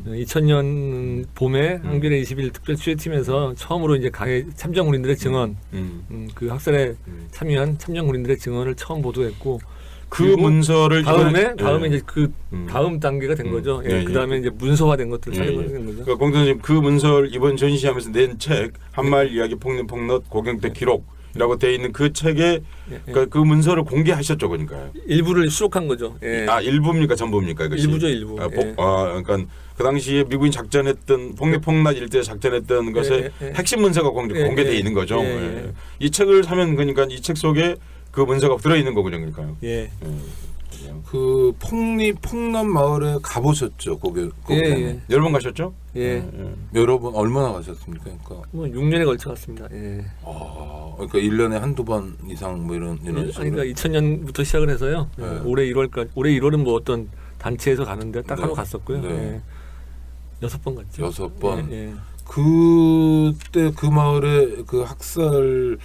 2000년 봄에 한겨레 21 특별 취재팀에서 처음으로 이제 강해 참전군인들의 증언, 그 학살에 참여한 참전군인들의 증언을 처음 보도했고 그 문서를 다음에 이제 그 다음 단계가 된 거죠. 그 다음에 이제 문서화된 것들을 찾아보게 된 거죠. 그러니까 공 선생님 그 문서를 이번 전시하면서 낸 책 한마을 이야기 폭력 고경태 기록이라고 돼 있는 그 책에 그러니까 그 문서를 공개하셨죠, 그러니까요. 일부를 수록한 거죠. 일부입니까, 전부입니까, 이것이? 일부죠, 일부. 그러니까 그 당시에 미군이 작전했던 폭력 일대 작전했던 것의 핵심 문서가 공개돼 있는 거죠. 이 책을 사면 그러니까 이 책 속에 그 문서가 들어 있는 거군요, 그러니까요. 그 폭남 마을에 가보셨죠, 거기. 여러 번 가셨죠? 여러 번 얼마나 가셨습니까? 그러니까 뭐 6년에 걸쳐 갔습니다. 그러니까 1년에 한두 번 이상 뭐 이런 식으로. 그러니까 2000년부터 시작을 해서요. 올해 1월까지. 올해 1월은 뭐 어떤 단체에서 가는데 딱 하루 갔었고요. 6번 갔죠. 6번. 그때 그 마을에 그 학살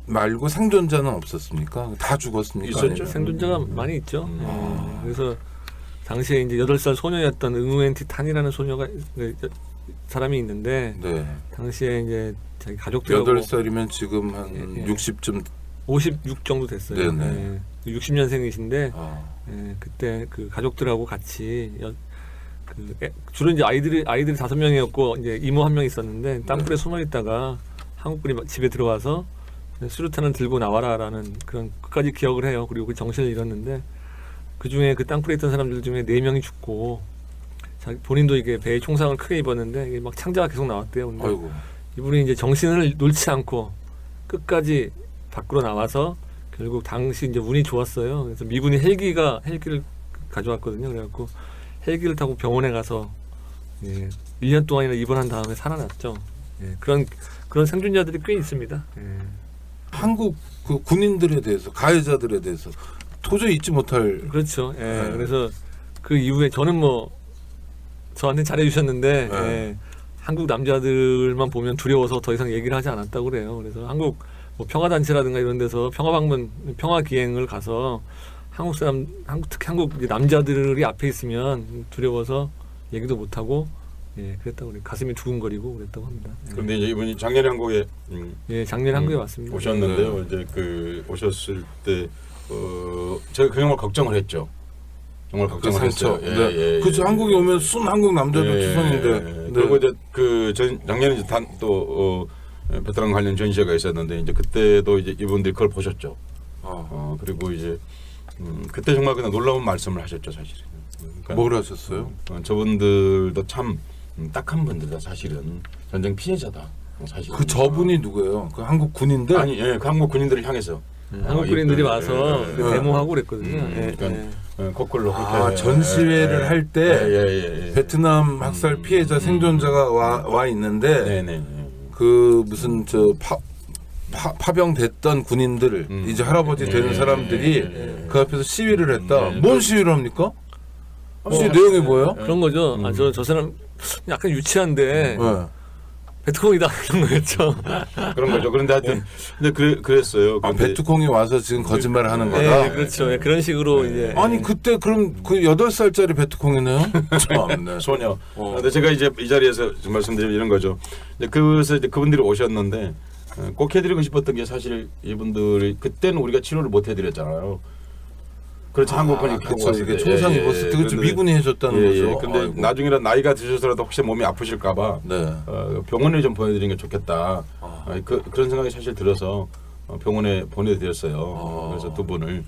말고 생존자는 없었습니까? 다 죽었습니까? 있었죠. 아니면? 생존자가 많이 있죠. 그래서 당시에 이제 8살 소녀였던 응우엔티 탄이라는 소녀가 사람이 있는데 당시에 이제 자기 가족들하고 8살이면 지금 한 60쯤 56 정도 됐어요. 60년생이신데 그때 그 가족들하고 같이 주로 이제 아이들이 5명이었고 이제 이모 1명 있었는데 땅굴에 숨어 있다가 한국군이 집에 들어와서 수류탄을 들고 나와라라는 그런 끝까지 기억을 해요. 그리고 그 정신을 잃었는데 그 중에 그 땅굴에 있던 사람들 중에 4명이 죽고 본인도 이게 배에 총상을 크게 입었는데 이게 막 창자가 계속 나왔대요. 근데 아이고. 이분이 이제 정신을 놓지 않고 끝까지 밖으로 나와서 결국 당시 이제 운이 좋았어요. 그래서 미군이 헬기를 가져왔거든요. 그래갖고 헬기를 타고 병원에 가서 1년 동안이나 입원한 다음에 살아났죠. 그런 생존자들이 꽤 있습니다. 한국 그 군인들에 대해서 가해자들에 대해서 도저히 잊지 못할. 그렇죠. 예. 네. 그래서 그 이후에 저는 뭐 저한테 잘해주셨는데 네. 예, 한국 남자들만 보면 두려워서 더 이상 얘기를 하지 않았다고 그래요. 그래서 한국 뭐 평화단체라든가 이런 데서 평화 기행을 가서 특히 한국 이제 남자들이 앞에 있으면 두려워서 얘기도 못 하고 예, 그랬다고 그래요. 가슴이 두근거리고 그랬다고 합니다. 예. 그런데 이제 이분이 작년에 한국에 예, 작년에 한국에 왔습니다. 오셨는데요. 이제 그 오셨을 때 제가 정말 걱정을 했죠. 정말 그 걱정을 상처. 했어요. 네. 그렇죠. 한국에 오면 순 한국 남자들 투성인데. 네. 그리고 이제 작년에 이제 베트남 관련 전시회가 있었는데 이제 그때도 이제 이분들이 그걸 보셨죠. 그리고 이제 그때 정말 그냥 놀라운 말씀을 하셨죠, 사실은. 그러니까 뭘 하셨어요? 저분들도 참 딱한 분들다, 사실은 전쟁 피해자다. 사실 그 저분이 누구예요? 그 한국 군인들? 아니, 예, 그 한국 군인들을 향해서 한국 군인들이 와서 예, 그 예. 데모하고 그랬거든요. 예, 그러니까 예. 거꾸로 그렇게 전시회를 할 때 예. 베트남 학살 피해자 생존자가 와 있는데 네네. 그 무슨 저 파병됐던 군인들 이제 할아버지 되는 사람들이 그 앞에서 시위를 했다. 뭔 시위를 합니까? 시위 내용이 뭐예요? 그런 거죠. 저 사람 약간 유치한데 네. 베트콩이다 이런 거였죠. 그런 거죠. 그런데 하여튼 근데 그랬어요. 근데 베트콩이 와서 지금 거짓말을 하는 거다. 네, 그렇죠. 예, 그런 식으로 이제 아니 그때 그럼 그 8살짜리 베트콩이네요? 참네. 소녀. 근데 제가 이제 이 자리에서 말씀드리면 이런 거죠. 그래서 이제 그분들이 오셨는데 꼭 해드리고 싶었던 게 사실 이분들이 그때는 우리가 치료를 못 해드렸잖아요. 그렇지 한국군이 그렇죠. 이게 총상 입었을 때 그렇죠. 미군이 해줬다는 거죠. 근데 아이고. 나중이라도 나이가 드셔서라도 혹시 몸이 아프실까봐 네. 병원에 좀 보내드리는 게 좋겠다. 그런 생각이 사실 들어서 병원에 보내드렸어요. 그래서 두 분을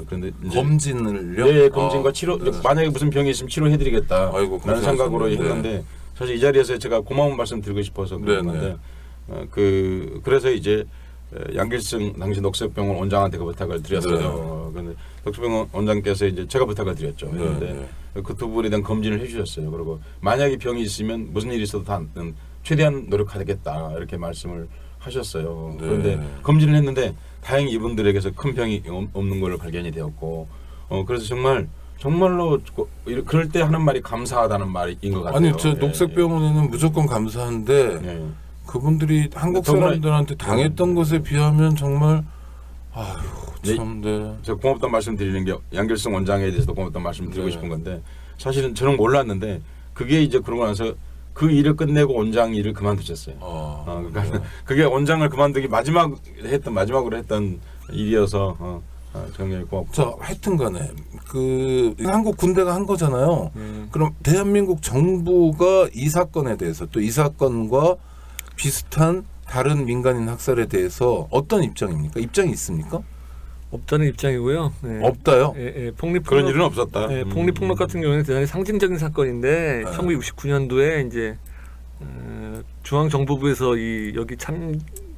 그런데 이제 검진을요? 예, 검진과 치료. 네. 만약에 무슨 병이 있으면 치료해드리겠다. 아이고, 라는 생각으로 고생하셨네. 했는데 사실 이 자리에서 제가 고마운 말씀 드리고 싶어서 그런 네, 건데 그래서 이제 양길승 당시 녹색병원 원장한테 그 부탁을 드렸어요. 그런데 녹색병원 원장께서 이제 제가 부탁을 드렸죠. 그런데 그 두 분에 대한 검진을 해주셨어요. 그리고 만약에 병이 있으면 무슨 일이 있어도 다 최대한 노력하겠다 이렇게 말씀을 하셨어요. 네. 그런데 검진을 했는데 다행히 이분들에게서 큰 병이 없는 걸로 발견이 되었고 그래서 정말로 그럴 때 하는 말이 감사하다는 말인 것 같아요. 아니 저 녹색병원에는 무조건 감사한데 예. 그분들이 한국 정말- 사람들한테 당했던 것에 비하면 정말 아유 네. 참 네. 제가 고맙다는 말씀 드리는 게 양길승 원장에 대해서도 고맙다는 말씀 드리고 네. 싶은 건데 사실은 저는 몰랐는데 그게 이제 그러고 나서 그 일을 끝내고 원장 일을 그만두셨어요. 그러니까 그게 원장을 그만두기 마지막으로 했던 일이어서 정말 고맙고. 자 하여튼간에 그 한국 군대가 한 거잖아요. 그럼 대한민국 정부가 이 사건에 대해서 또 이 사건과 비슷한 다른 민간인 학살에 대해서 어떤 입장입니까? 입장이 있습니까? 없다는 입장이고요. 예. 없다요. 예, 폭립 그런 일은 없었다. 예, 폭립폭력 같은 경우는 대단히 상징적인 사건인데 1969년도에 이제 중앙정보부에서 여기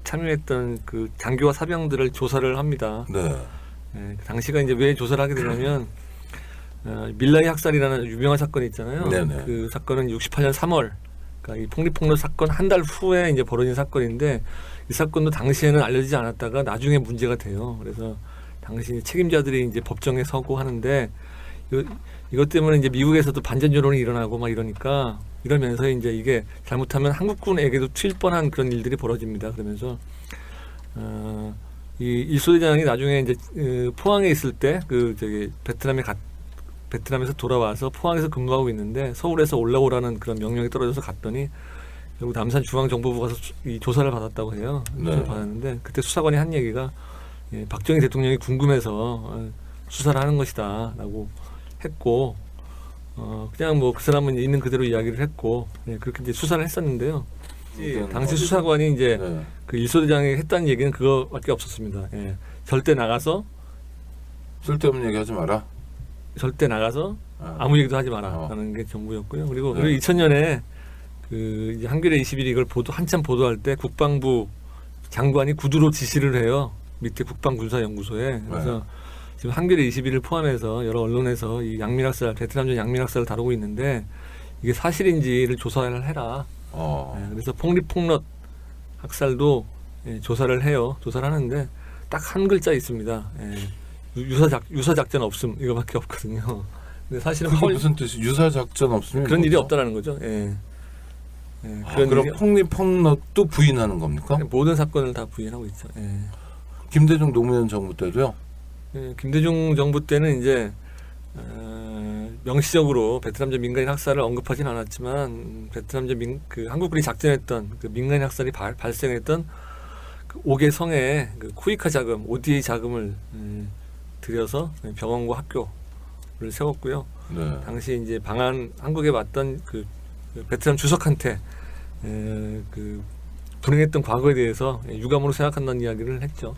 참여했던 그 장교와 사병들을 조사를 합니다. 네. 예, 그 당시가 이제 왜 조사를 하게 되냐면 밀라이 학살이라는 유명한 사건이 있잖아요. 네네. 그 사건은 68년 3월, 그러니까 이 폭립폭력 사건 한 달 후에 이제 벌어진 사건인데 이 사건도 당시에는 알려지지 않았다가 나중에 문제가 돼요. 그래서 당시 책임자들이 이제 법정에 서고 하는데 이것 때문에 이제 미국에서도 반전 여론이 일어나고 막 이러면서 이제 이게 잘못하면 한국군에게도 튈 뻔한 그런 일들이 벌어집니다. 그러면서 이 일소대장이 나중에 이제 포항에 있을 때 베트남에서 돌아와서 포항에서 근무하고 있는데 서울에서 올라오라는 그런 명령이 떨어져서 갔더니 결국 남산 중앙정보부 가서 이 조사를 받았다고 해요. 조사를 받았는데 그때 수사관이 한 얘기가 박정희 대통령이 궁금해서 수사를 하는 것이다라고 했고 그냥 뭐 그 사람은 있는 그대로 이야기를 했고 그렇게 이제 수사를 했었는데요. 당시 수사관이 이제 그 일소대장이 했다는 얘기는 그거밖에 없었습니다. 절대 나가서 쓸데없는 얘기 하지 마라. 절대 나가서 아무 얘기도 하지 마라라는 게 전부였고요. 그리고 2000년에 그 이제 한겨레 21이 이걸 한참 보도할 때 국방부 장관이 구두로 지시를 해요. 밑에 국방군사연구소에. 그래서 지금 한겨레 21을 포함해서 여러 언론에서 이 양민학살, 베트남전 양민학살을 다루고 있는데 이게 사실인지를 조사를 해라. 그래서 폭립폭력 학살도 조사를 해요. 조사를 하는데 딱 한 글자 있습니다. 유사 작전 없음 이거밖에 없거든요. 근데 사실은 그게 무슨 뜻이 유사 작전 없으면 그런 일이 뭐죠? 없다라는 거죠. 그럼 폭립 폭력도 부인하는 겁니까? 모든 사건을 다 부인하고 있죠. 김대중 노무현 정부 때도요? 김대중 정부 때는 이제 명시적으로 베트남전 민간인 학살을 언급하진 않았지만 베트남전 그 한국군이 작전했던 그 민간인 학살이 발생했던 그 5개 성에 그 코이카 자금, ODA 자금을 들여서 병원과 학교를 세웠고요. 네. 당시 이제 한국에 왔던 그 베트남 주석한테 그 불행했던 과거에 대해서 유감으로 생각한다는 이야기를 했죠.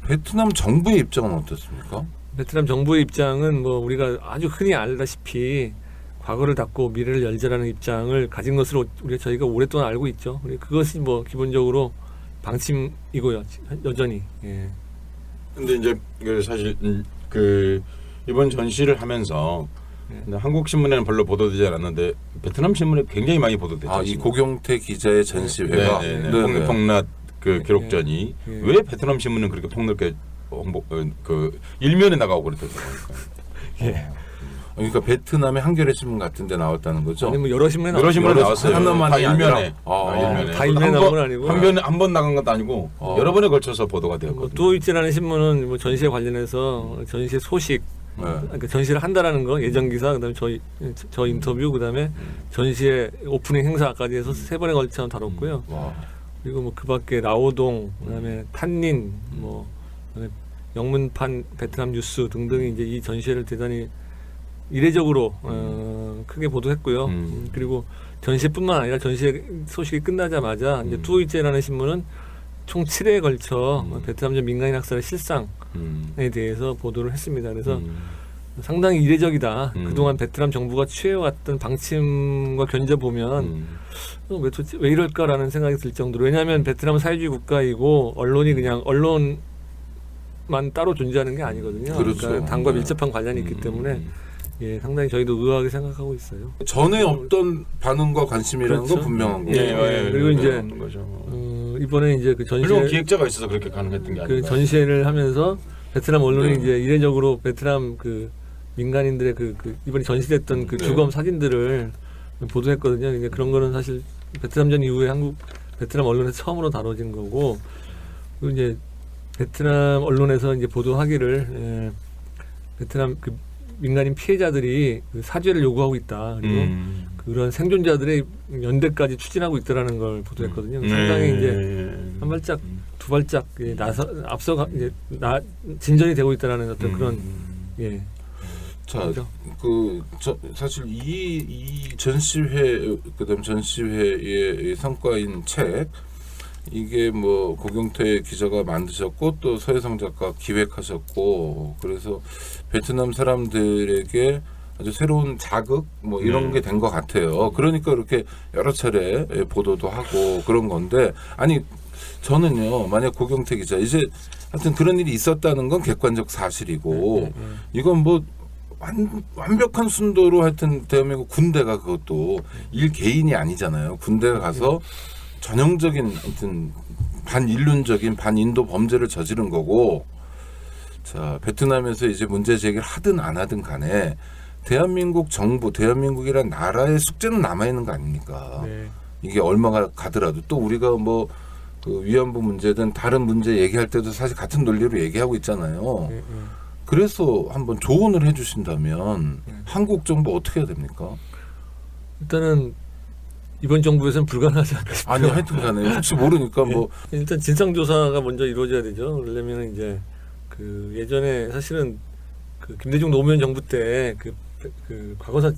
베트남 정부의 입장은 어떻습니까? 베트남 정부의 입장은 뭐 우리가 아주 흔히 알다시피 과거를 닫고 미래를 열자라는 입장을 가진 것으로 저희가 오랫동안 알고 있죠. 그것이 뭐 기본적으로 방침이고요. 여전히. 근데 이제 그 사실 그 이번 전시를 하면서 근데 한국 신문에는 별로 보도되지 않았는데 베트남 신문에 굉장히 많이 보도됐죠. 이 고경태 기자의 전시회가 폭낮 그 기록전이 왜 베트남 신문은 그렇게 폭넓게 그 일면에 나가고 그랬더라고요. 그러니까 베트남의 한겨레 신문 같은 데 나왔다는 거죠? 아니 뭐 여러 신문에 나왔어요. 하나만이 다 일면에. 아니라? 다 일면에 나온 건 아니고 한 번 나간 것도 아니고 여러 번에 걸쳐서 보도가 되었거든요. 뚜이찌라는 신문은 뭐 전시에 관련해서 전시 소식 그러니까 전시를 한다라는 거 예정 기사 그다음에 저 인터뷰 그다음에 전시의 오프닝 행사까지 해서 3번에 걸쳐 다뤘고요. 그리고 뭐 그밖에 라오동 그다음에 탄닌 뭐 영문판 베트남 뉴스 등등이 이제 이 전시회를 대단히 이례적으로 크게 보도했고요. 그리고 전시뿐만 아니라 전시회 소식이 끝나자마자 이제 뚜이찌라는 신문은 총 7회에 걸쳐 베트남전 민간인 학살의 실상에 대해서 보도를 했습니다. 그래서 상당히 이례적이다. 그동안 베트남 정부가 취해왔던 방침과 견뎌보면 왜 이럴까라는 생각이 들 정도로 왜냐하면 베트남은 사회주의 국가이고 언론이 그냥 언론만 따로 존재하는 게 아니거든요. 그렇죠. 그러니까 당과 밀접한 관련이 있기 때문에 상당히 저희도 의아하게 생각하고 있어요. 전에 없던 반응과 관심이라는 그렇죠. 건 분명한 거죠. 그리고 이제 이번에 이제 그 물론 기획자가 있어서 그렇게 가능했던 게 아니라 그 전시회를 하면서 베트남 언론이 이제 이례적으로 베트남 그 민간인들의 그 이번에 전시됐던 그 주검 사진들을 보도했거든요. 이제 그런 거는 사실 베트남전 이후에 베트남 언론에서 처음으로 다뤄진 거고 그리고 이제 베트남 언론에서 이제 보도하기를 베트남 그 민간인 피해자들이 그 사죄를 요구하고 있다. 그리고 그런 생존자들의 연대까지 추진하고 있다라는 걸 보도했거든요. 상당히 이제 한 발짝, 두 발짝 앞서 이제 진전이 되고 있다라는 어떤 그런 자, 사실 이 전시회 그다음 전시회의 성과인 책 이게 뭐 고경태 기자가 만드셨고 또 서혜성 작가 기획하셨고 그래서 베트남 사람들에게 아주 새로운 자극 뭐 이런 게 된 것 같아요. 그러니까 이렇게 여러 차례 보도도 하고 그런 건데 아니 저는요 만약 고경태 기자 이제 하여튼 그런 일이 있었다는 건 객관적 사실이고 이건 뭐 완벽한 순도로 하여튼 대한민국 군대가 그것도 일 개인이 아니잖아요. 군대가 가서 전형적인 하여튼 반인륜적인 반인도 범죄를 저지른 거고 자 베트남에서 이제 문제 제기를 하든 안 하든 간에 대한민국 정부 대한민국이란 나라의 숙제는 남아있는 거 아닙니까? 이게 얼마가 가더라도 또 우리가 뭐 그 위안부 문제든 다른 문제 얘기할 때도 사실 같은 논리로 얘기하고 있잖아요. 그래서 한번 조언을 해주신다면 한국 정부 어떻게 해야 됩니까? 일단은 이번 정부에서는 불가능하지 않을까 싶어요. 아니 하여튼 간에 혹시 모르니까 뭐 일단 진상조사가 먼저 이루어져야 되죠. 그러려면 이제 그 예전에 사실은 그 김대중 노무현 정부 때 그 과거사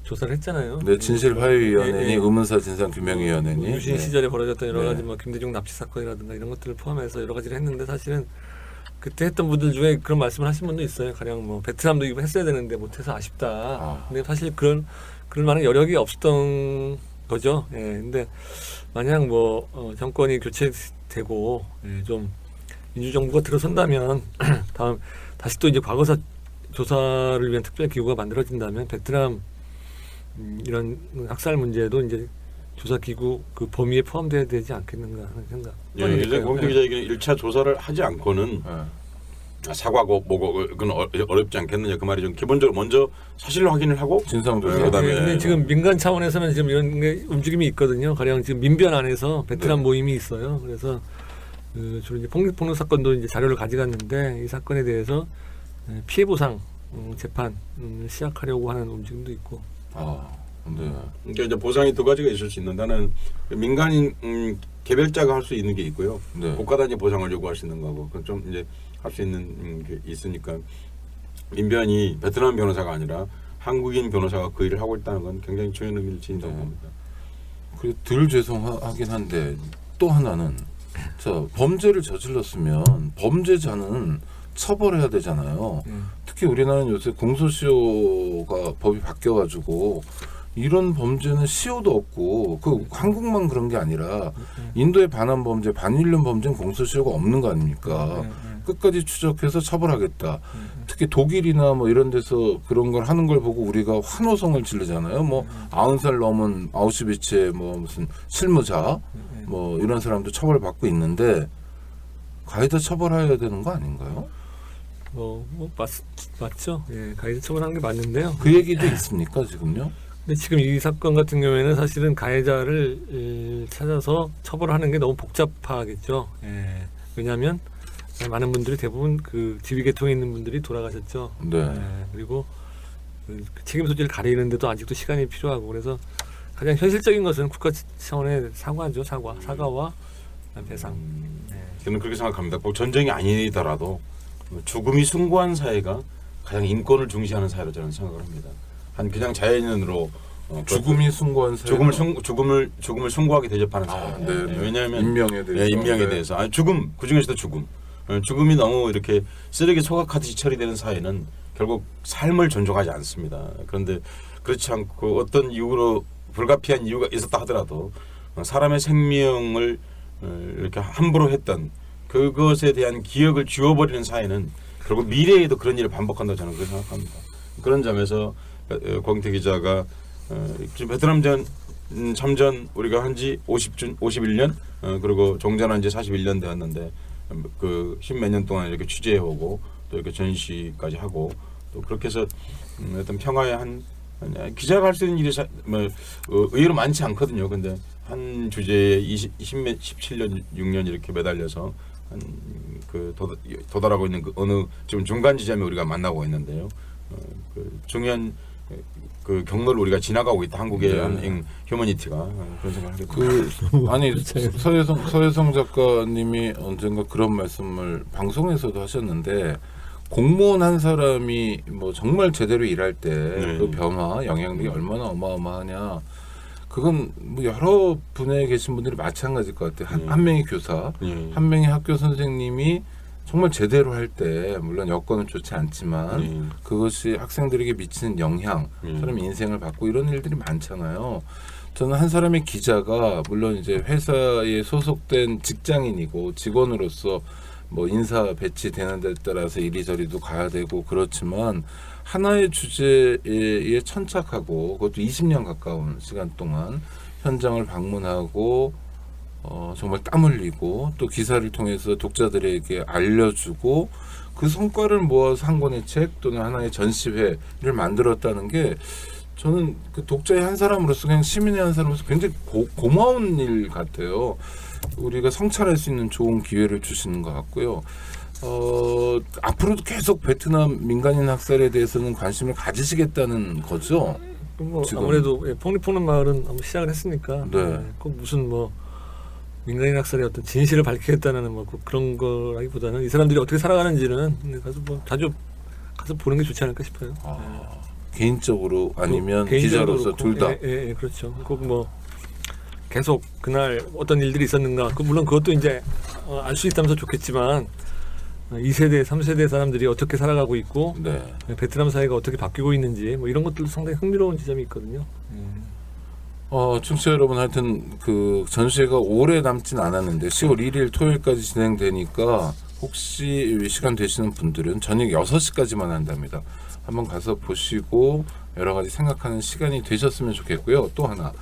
조사를 했잖아요. 네, 진실화해위원회니 의문사 진상규명위원회니 유신 시절에 벌어졌던 여러 가지 뭐 김대중 납치 사건이라든가 이런 것들을 포함해서 여러 가지를 했는데 사실은 그때 했던 분들 중에 그런 말씀을 하신 분도 있어요. 가령 뭐 베트남도 이거 했어야 되는데 못해서 아쉽다. 근데 사실 그럴 만한 여력이 없었던 거죠. 근데 만약 뭐 정권이 교체되고 좀 민주정부가 들어선다면 다시 또 이제 과거사 조사를 위한 특별 기구가 만들어진다면 베트남 이런 학살 문제도 이제 조사 기구 그 범위에 포함돼야 되지 않겠는가 하는 생각. 예, 이제 공태 기자 얘기는 1차 조사를 하지 않고는 사과고 뭐고 그건 어렵지 않겠느냐 그 말이 좀 기본적으로 먼저 사실 확인을 하고 진상조사. 그다음에 근데 지금 민간 차원에서는 지금 이런 게 움직임이 있거든요. 가령 지금 민변 안에서 베트남 네. 모임이 있어요. 그래서 주로 이제 폭력 사건도 이제 자료를 가져갔는데 이 사건에 대해서 피해 보상 재판 시작하려고 하는 움직임도 있고. 네. 그러니까 이제 보상이 두 가지가 있을 수 있는데 하나는 민간인 개별자가 할 수 있는 게 있고요. 네. 국가 단위 보상을 요구할 수 있는 거고 그건 좀 이제 할 수 있는 게 있으니까 민변이 베트남 변호사가 아니라 한국인 변호사가 그 일을 하고 있다는 건 굉장히 중요한 의미를 지닌다고 네. 봅니다. 그리고 덜 죄송하긴 한데 또 하나는 자 범죄를 저질렀으면 범죄자는 처벌해야 되잖아요. 특히 우리나라는 요새 공소시효가 법이 바뀌어가지고 이런 범죄는 시효도 없고 그 한국만 그런 게 아니라 인도의 반환 범죄, 반일륜 범죄는 공소시효가 없는 거 아닙니까? 끝까지 추적해서 처벌하겠다. 특히 독일이나 뭐 이런 데서 그런 걸 하는 걸 보고 우리가 환호성을 지르잖아요. 뭐 90살 넘은 아우슈비츠의 뭐 무슨 실무자 뭐 이런 사람도 처벌받고 있는데 가해자 처벌해야 되는 거 아닌가요? 맞죠. 예, 가해자 처벌하는 게 맞는데요. 그 얘기도 있습니까 지금요? 근데 지금 이 사건 같은 경우에는 사실은 가해자를 찾아서 처벌하는 게 너무 복잡하겠죠. 예, 왜냐하면 많은 분들이 대부분 그 지휘계통에 있는 분들이 돌아가셨죠. 네. 예, 그리고 그 책임 소재를 가리는데도 아직도 시간이 필요하고 그래서 가장 현실적인 것은 국가 차원의 사과죠. 사과와 배상. 저는 그렇게 생각합니다. 꼭 전쟁이 아니더라도 죽음이 숭고한 사회가 가장 인권을 중시하는 사회로 저는 생각을 합니다. 한 그냥 자연인으로 죽음이 숭고한 사회. 죽음을 숭고하게 대접하는 사회. 네. 왜냐하면 인명에 대해서. 인명에 대해서 죽음 그 중에서도 죽음이 너무 이렇게 쓰레기 소각하듯이 처리되는 사회는 결국 삶을 존중하지 않습니다. 그런데 그렇지 않고 어떤 이유로 불가피한 이유가 있었다 하더라도 사람의 생명을 이렇게 함부로 했던 그것에 대한 기억을 지워버리는 사회는 결국 미래에도 그런 일을 반복한다고 저는 그렇게 생각합니다. 그런 점에서 권태 기자가 지금 베트남전 참전 우리가 한지 51년 그리고 종전한 지 41년 되었는데 그 10몇 년 동안 이렇게 취재해오고 또 이렇게 전시까지 하고 또 그렇게 해서 어떤 평화의 한 기자가 할 수 있는 일이 의외로 많지 않거든요. 근데 한 주제에 17년 6년 이렇게 매달려서 그 도달하고 있는 그 어느 지금 중간 지점에 우리가 만나고 있는데요. 그 중요한 그 경로를 우리가 지나가고 있다. 한국의 한 휴머니티가 그런 생각을 하게 됩니다. 아니 서혜성 작가님이 언젠가 그런 말씀을 방송에서도 하셨는데 공무원 한 사람이 뭐 정말 제대로 일할 때 그 변화 영향력이 얼마나 어마어마하냐. 그건 뭐 여러 분야에 계신 분들이 마찬가지일 것 같아요. 한 명의 교사, 한 명의 학교 선생님이 정말 제대로 할 때 물론 여건은 좋지 않지만 그것이 학생들에게 미치는 영향, 사람 인생을 바꾸고 이런 일들이 많잖아요. 저는 한 사람의 기자가 물론 이제 회사에 소속된 직장인이고 직원으로서 뭐 인사 배치되는 데 따라서 이리저리도 가야 되고 그렇지만 하나의 주제에 천착하고 그것도 20년 가까운 시간 동안 현장을 방문하고 정말 땀 흘리고 또 기사를 통해서 독자들에게 알려주고 그 성과를 모아서 한 권의 책 또는 하나의 전시회를 만들었다는 게 저는 그 독자의 한 사람으로서 그냥 시민의 한 사람으로서 굉장히 고마운 일 같아요. 우리가 성찰할 수 있는 좋은 기회를 주시는 것 같고요. 앞으로도 계속 베트남 민간인 학살에 대해서는 관심을 가지시겠다는 거죠. 뭐 지금. 아무래도 폭리포는 마을은 한번 시작을 했으니까 꼭 무슨 뭐 민간인 학살의 어떤 진실을 밝히겠다는 뭐 그런 거라기보다는 이 사람들이 어떻게 살아가는지는 가서 뭐 자주 가서 보는 게 좋지 않을까 싶어요. 개인적으로 아니면 개인적으로 기자로서 그렇고, 둘 다. 예, 그렇죠. 꼭 뭐 계속 그날 어떤 일들이 있었는가. 물론 그것도 이제 알 수 있다면서 좋겠지만 2세대, 3세대 사람들이 어떻게 살아가고 있고 베트남 사회가 어떻게 바뀌고 있는지 뭐 이런 것들도 상당히 흥미로운 지점이 있거든요. 청취자 여러분 하여튼 그 전시회가 오래 남진 않았는데 10월 1일 토요일까지 진행되니까 혹시 시간 되시는 분들은 저녁 6시까지만 한답니다. 한번 가서 보시고 여러 가지 생각하는 시간이 되셨으면 좋겠고요. 또 하나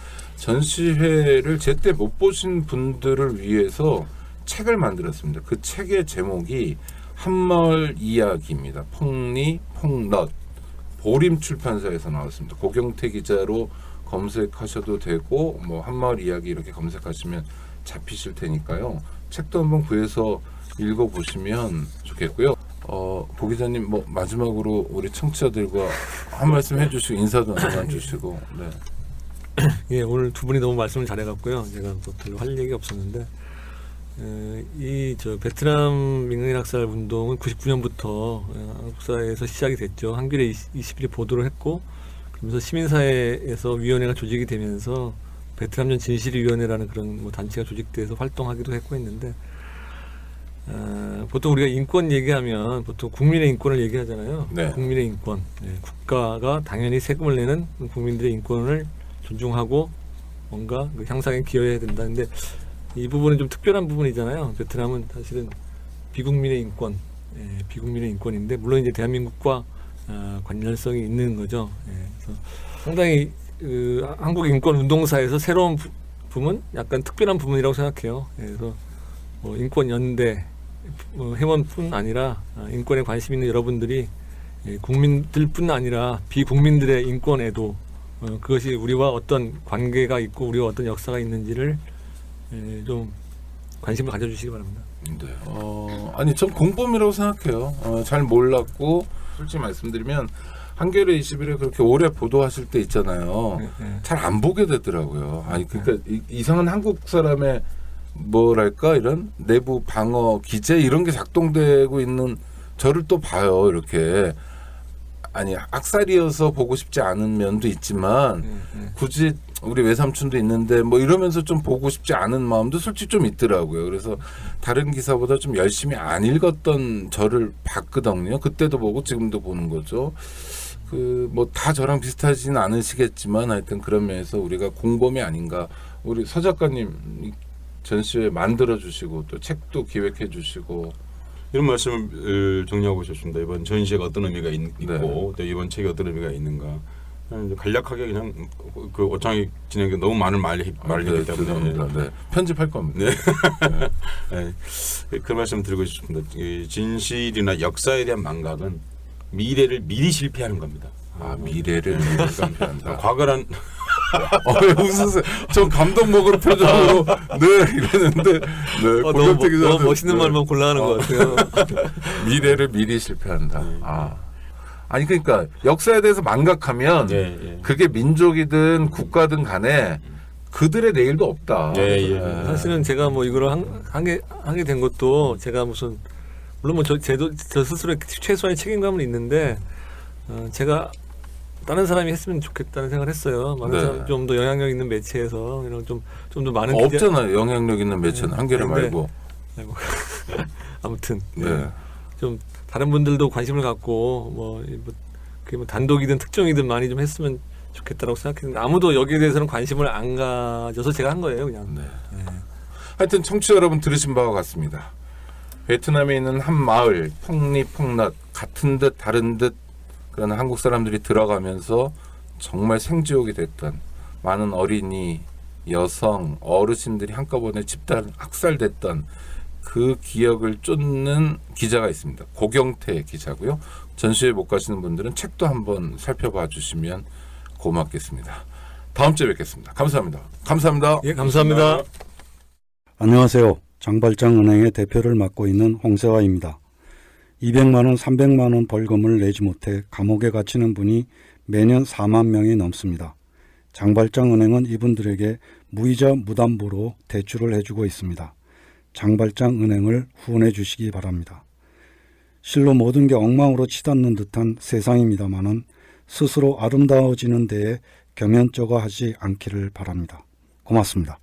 전시회를 제때 못 보신 분들을 위해서 책을 만들었습니다. 그 책의 제목이 한마을 이야기입니다. 폭리, 폭넛. 보림 출판사에서 나왔습니다. 고경태 기자로 검색하셔도 되고 뭐 한마을 이야기 이렇게 검색하시면 잡히실 테니까요. 책도 한번 구해서 읽어보시면 좋겠고요. 보 기자님 뭐 마지막으로 우리 청취자들과 한 말씀 해주시고 인사도 나눠주시고. 네. 예, 오늘 두 분이 너무 말씀을 잘해갖고요. 제가 뭐 별로 할 얘기 없었는데 이 베트남 민간인학살 운동은 99년부터 한국사회에서 시작이 됐죠. 한겨레 21이 보도를 했고 그러면서 시민사회에서 위원회가 조직이 되면서 베트남전 진실위원회라는 그런 뭐 단체가 조직돼서 활동하기도 했고 했는데 보통 우리가 인권 얘기하면 보통 국민의 인권을 얘기하잖아요. 네. 국민의 인권. 국가가 당연히 세금을 내는 국민들의 인권을 존중하고 뭔가 그 향상에 기여해야 된다. 근데 이 부분은 좀 특별한 부분이잖아요. 베트남은 사실은 비국민의 인권, 비국민의 인권인데 물론 이제 대한민국과 관련성이 있는 거죠. 그래서 상당히 한국 인권 운동사에서 새로운 부분, 약간 특별한 부분이라고 생각해요. 그래서 뭐 인권 연대 회원뿐 아니라 인권에 관심 있는 여러분들이 국민들뿐 아니라 비국민들의 인권에도 그것이 우리와 어떤 관계가 있고 우리와 어떤 역사가 있는지를 좀 관심을 가져주시기 바랍니다. 네. 아니 전 공범이라고 생각해요. 잘 몰랐고 솔직히 말씀드리면 한겨레 21에 그렇게 오래 보도하실 때 있잖아요. 잘 안 보게 되더라고요. 아니 그러니까 이상한 한국 사람의 뭐랄까 이런 내부 방어 기제 이런 게 작동되고 있는 저를 또 봐요. 이렇게 아니 학살이어서 보고 싶지 않은 면도 있지만 굳이 우리 외삼촌도 있는데 뭐 이러면서 좀 보고 싶지 않은 마음도 솔직히 좀 있더라고요. 그래서 다른 기사보다 좀 열심히 안 읽었던 저를 봤거든요. 그때도 보고 지금도 보는 거죠. 그 뭐 다 저랑 비슷하지는 않으시겠지만 하여튼 그런 면에서 우리가 공범이 아닌가. 우리 서 작가님 전시회 만들어 주시고 또 책도 기획해 주시고 이런 말씀을 정리하고 싶습니다. 이번 전시회가 어떤 의미가 있고 네. 또 이번 책이 어떤 의미가 있는가. 그냥 간략하게 그냥 그 오창익 진행에 너무 많은 말이 네, 때문에 죄송합니다. 네. 편집할 겁니다. 네. 그 말씀 드리고 싶습니다. 이 진실이나 역사에 대한 망각은 미래를 미리 실패하는 겁니다. 미래를 미리 실패한다. 과거란 왜 웃으세요? 저 감동 먹을 표정으로 네 이러는데 네, 고경태 기자도 너무 멋있는 네. 말만 골라하는 것 같아요. 미래를 미리 실패한다. 아니 그러니까 역사에 대해서 망각하면 그게 민족이든 국가든 간에 그들의 내일도 없다. 사실은 제가 뭐 이걸 하게 된 것도 제가 무슨 물론 뭐 저 스스로 최소한의 책임감은 있는데 제가 다른 사람이 했으면 좋겠다는 생각을 했어요. 많은 사람 좀 더 영향력 있는 매체에서 이런 좀 더 많은 없잖아요. 영향력 있는 매체는 한겨레 말고. 아무튼 네. 좀 다른 분들도 관심을 갖고 그게 뭐 단독이든 특종이든 많이 좀 했으면 좋겠다라고 생각했는데 아무도 여기에 대해서는 관심을 안 가져서 제가 한 거예요, 그냥. 네. 하여튼 청취자 여러분 들으신 바와 같습니다. 베트남에 있는 한 마을 폭리 폭넛 같은 듯 다른 듯 그런 한국 사람들이 들어가면서 정말 생지옥이 됐던 많은 어린이, 여성, 어르신들이 한꺼번에 집단 학살됐던 그 기억을 쫓는 기자가 있습니다. 고경태 기자고요. 전시회 못 가시는 분들은 책도 한번 살펴봐 주시면 고맙겠습니다. 다음 주에 뵙겠습니다. 감사합니다. 감사합니다. 예, 감사합니다. 안녕하세요. 장발장은행의 대표를 맡고 있는 홍세화입니다. 200만 원, 300만 원 벌금을 내지 못해 감옥에 갇히는 분이 매년 4만 명이 넘습니다. 장발장은행은 이분들에게 무이자 무담보로 대출을 해주고 있습니다. 장발장은행을 후원해 주시기 바랍니다. 실로 모든 게 엉망으로 치닫는 듯한 세상입니다마는 스스로 아름다워지는 데에 경연쩍어 하지 않기를 바랍니다. 고맙습니다.